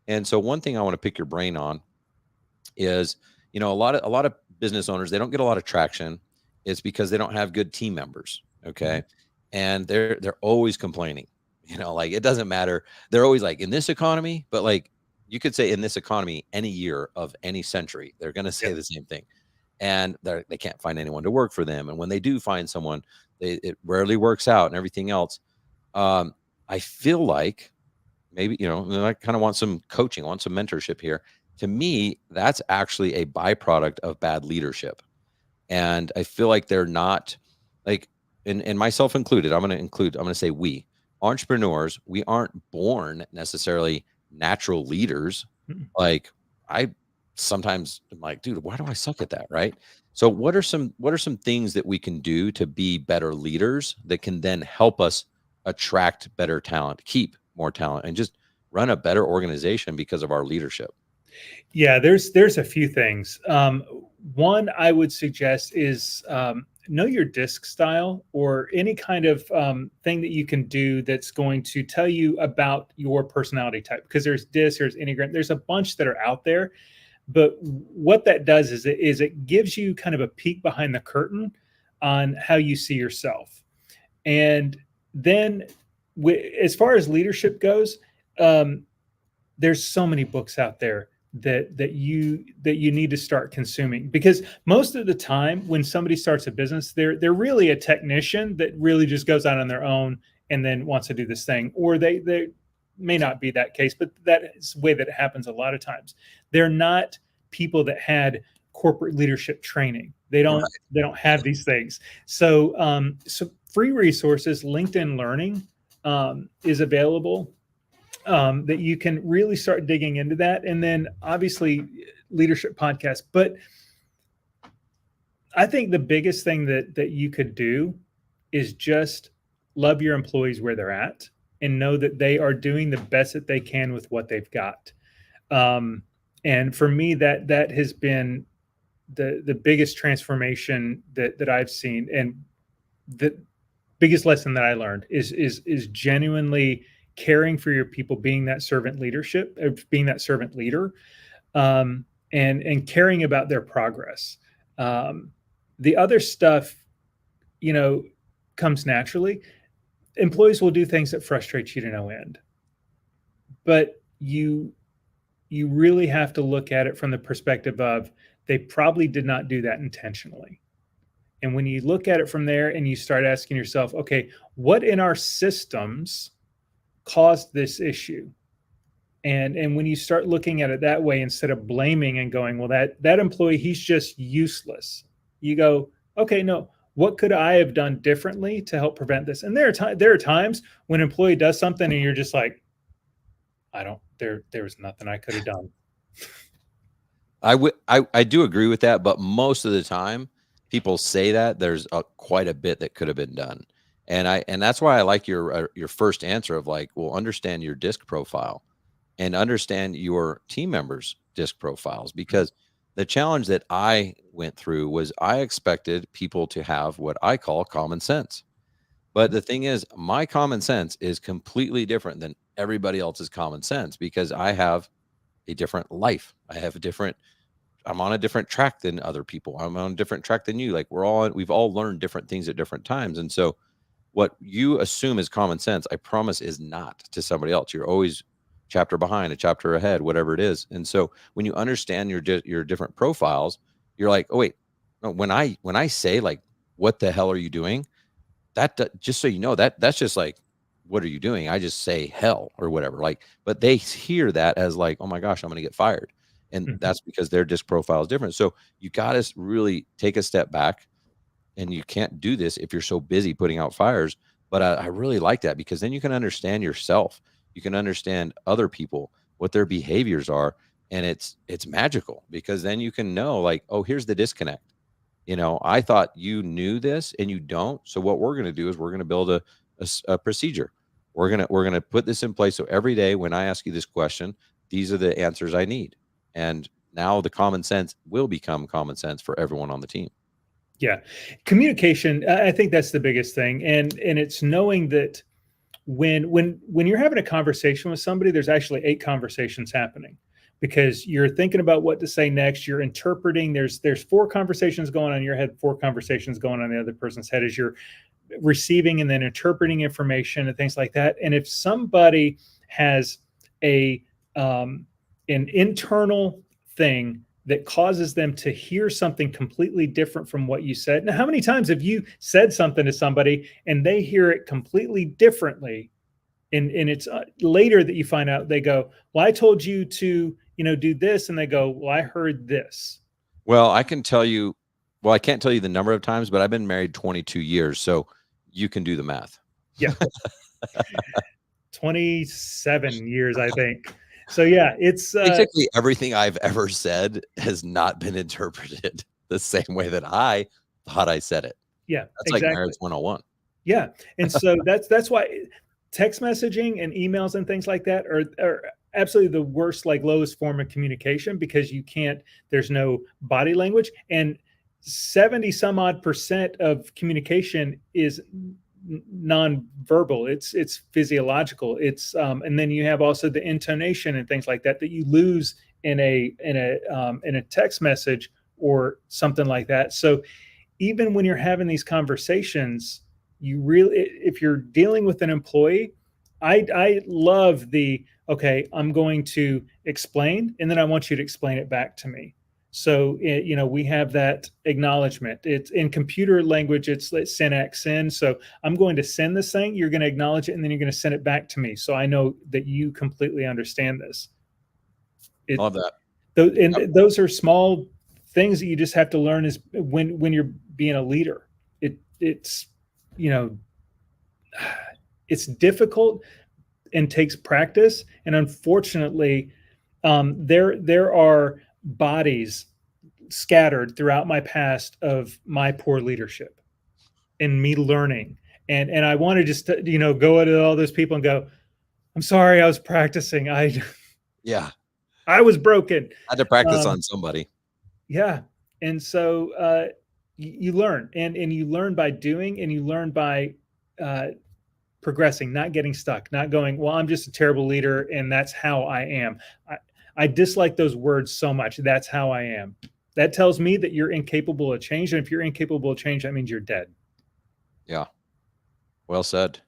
And so one thing I want to pick your brain on is, a lot of business owners, they don't get a lot of traction. It's because they don't have good team members. Okay. And they're always complaining, like it doesn't matter. They're always like, in this economy, but like you could say in this economy, any year of any century, they're going to say the same thing. And they can't find anyone to work for them. And when they do find someone, it rarely works out and everything else. I feel like maybe, I kind of want some coaching, I want some mentorship here. To me, that's actually a byproduct of bad leadership. And I feel like they're not like, and myself included, I'm going to say we entrepreneurs, we aren't born necessarily natural leaders. Like I sometimes I'm like, dude, why do I suck at that? Right. So what are some things that we can do to be better leaders that can then help us attract better talent, keep more talent, and just run a better organization because of our leadership? Yeah, there's a few things. One I would suggest is know your disc style, or any kind of thing that you can do that's going to tell you about your personality type. Because there's disc, there's Enneagram, there's a bunch that are out there. But what that does is it gives you kind of a peek behind the curtain on how you see yourself. And then as far as leadership goes, there's so many books out there that you need to start consuming, because most of the time when somebody starts a business, they're really a technician that really just goes out on their own and then wants to do this thing, or they may not be that case, but that is the way that it happens a lot of times. They're not people that had corporate leadership training. They don't have these things. So so free resources, LinkedIn Learning is available. That you can really start digging into that. And then obviously leadership podcasts. But I think the biggest thing that you could do is just love your employees where they're at and know that they are doing the best that they can with what they've got. And for me, that has been the biggest transformation that I've seen. And the biggest lesson that I learned is genuinely caring for your people, being that servant leader, and caring about their progress. The other stuff, comes naturally. Employees will do things that frustrate you to no end, but you really have to look at it from the perspective of they probably did not do that intentionally. And when you look at it from there and you start asking yourself, okay, what in our systems caused this issue? And when you start looking at it that way, instead of blaming and going, well, that employee, he's just useless, you go, okay, no, what could I have done differently to help prevent this? And there are times when an employee does something and you're just like, there was nothing I could have done. I do agree with that, but most of the time people say that there's quite a bit that could have been done. And that's why I like your first answer of like, well, understand your disc profile and understand your team members' disc profiles, because the challenge that I went through was I expected people to have what I call common sense. But the thing is, my common sense is completely different than everybody else's common sense, because I have a different life. I'm on a different track than other people. I'm on a different track than you. Like we've all learned different things at different times. And so what you assume is common sense, I promise, is not to somebody else. You're always chapter behind, a chapter ahead, whatever it is. And so when you understand your different profiles, you're like, oh wait, no, when I say like, what the hell are you doing? That just so you know, that's just like, what are you doing? I just say hell or whatever. Like, but they hear that as like, oh my gosh, I'm going to get fired. And that's because their disc profile is different. So you got to really take a step back, and you can't do this if you're so busy putting out fires. But I really like that, because then you can understand yourself. You can understand other people, what their behaviors are. And it's magical, because then you can know like, oh, here's the disconnect. I thought you knew this and you don't. So what we're going to do is we're going to build a procedure. We're going to put this in place. So every day when I ask you this question, these are the answers I need. And now the common sense will become common sense for everyone on the team. Yeah. Communication, I think that's the biggest thing. And it's knowing that when you're having a conversation with somebody, there's actually 8 conversations happening, because you're thinking about what to say next. You're interpreting. There's 4 conversations going on in your head, 4 conversations going on in the other person's head as you're receiving and then interpreting information and things like that. And if somebody has an internal thing that causes them to hear something completely different from what you said. Now, how many times have you said something to somebody and they hear it completely differently? And it's later that you find out, they go, well, I told you to, do this. And they go, well, I heard this. Well, I can tell you, I can't tell you the number of times, but I've been married 22 years. So you can do the math. Yeah. 27 years, I think. So yeah, it's basically everything I've ever said has not been interpreted the same way that I thought I said it. Yeah, that's exactly. like marriage 101. Yeah, and so that's why text messaging and emails and things like that are absolutely the worst, like lowest form of communication, because there's no body language, and 70 some odd % of communication is non-verbal. It's physiological. It's and then you have also the intonation and things like that you lose in a text message or something like that. So even when you're having these conversations, if you're dealing with an employee, I love okay, I'm going to explain, and then I want you to explain it back to me. So, we have that acknowledgement. It's in computer language, it's send, act, send. So I'm going to send this thing, you're going to acknowledge it, and then you're going to send it back to me. So I know that you completely understand this. Love that. Those are small things that you just have to learn is when you're being a leader. It's difficult and takes practice. And unfortunately, there are bodies scattered throughout my past of my poor leadership and me learning. And I want to just, go to all those people and go, I'm sorry, I was practicing. I was broken. I had to practice on somebody. Yeah. And so you learn and you learn by doing, and you learn by progressing, not getting stuck, not going, well, I'm just a terrible leader and that's how I am. I dislike those words so much. That's how I am. That tells me that you're incapable of change. And if you're incapable of change, that means you're dead. Yeah. Well said.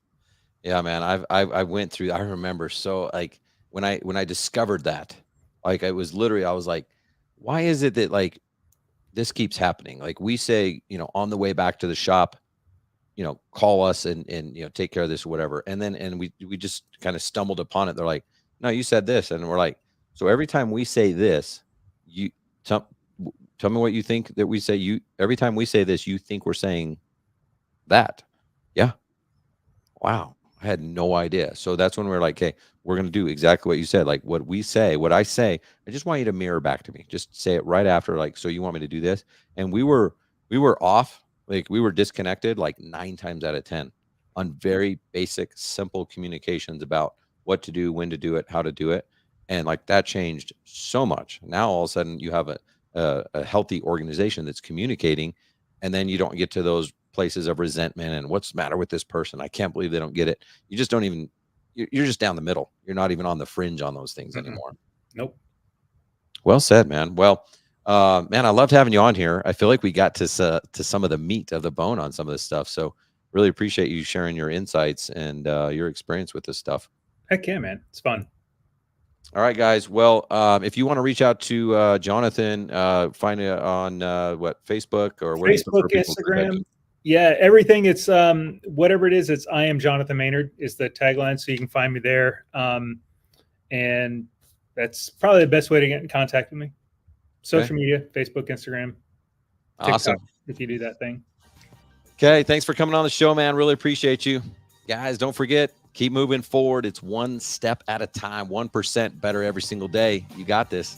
Yeah, man. I went through, I remember. So like when I discovered that, like I was like, why is it that like this keeps happening? Like we say, on the way back to the shop, call us and take care of this or whatever. And then, we just kind of stumbled upon it. They're like, no, you said this. And we're like, so every time we say this, you tell me what you think that we say. Every time we say this, you think we're saying that. Yeah. Wow. I had no idea. So that's when we're like, hey, we're going to do exactly what you said. Like what I say, I just want you to mirror back to me. Just say it right after. Like, so you want me to do this? And we were off. Like we were disconnected like 9 times out of 10 on very basic, simple communications about what to do, when to do it, how to do it. And like that changed so much. Now all of a sudden you have a healthy organization that's communicating, and then you don't get to those places of resentment and what's the matter with this person? I can't believe they don't get it. You just don't even, you're just down the middle. You're not even on the fringe on those things anymore. Nope. Well said, man. Well, man, I loved having you on here. I feel like we got to some of the meat of the bone on some of this stuff. So really appreciate you sharing your insights and your experience with this stuff. Heck yeah, man. It's fun. All right, guys. Well, if you want to reach out to Jonathan, find it on Facebook or where Facebook, Instagram. Yeah, everything. It's whatever it is. It's I am Jonathan Maynard is the tagline, so you can find me there. And that's probably the best way to get in contact with me. Social media, Facebook, Instagram, TikTok, awesome. if you do that thing. Okay, thanks for coming on the show, man. Really appreciate you. Guys, don't forget, keep moving forward. It's one step at a time, 1% better every single day. You got this.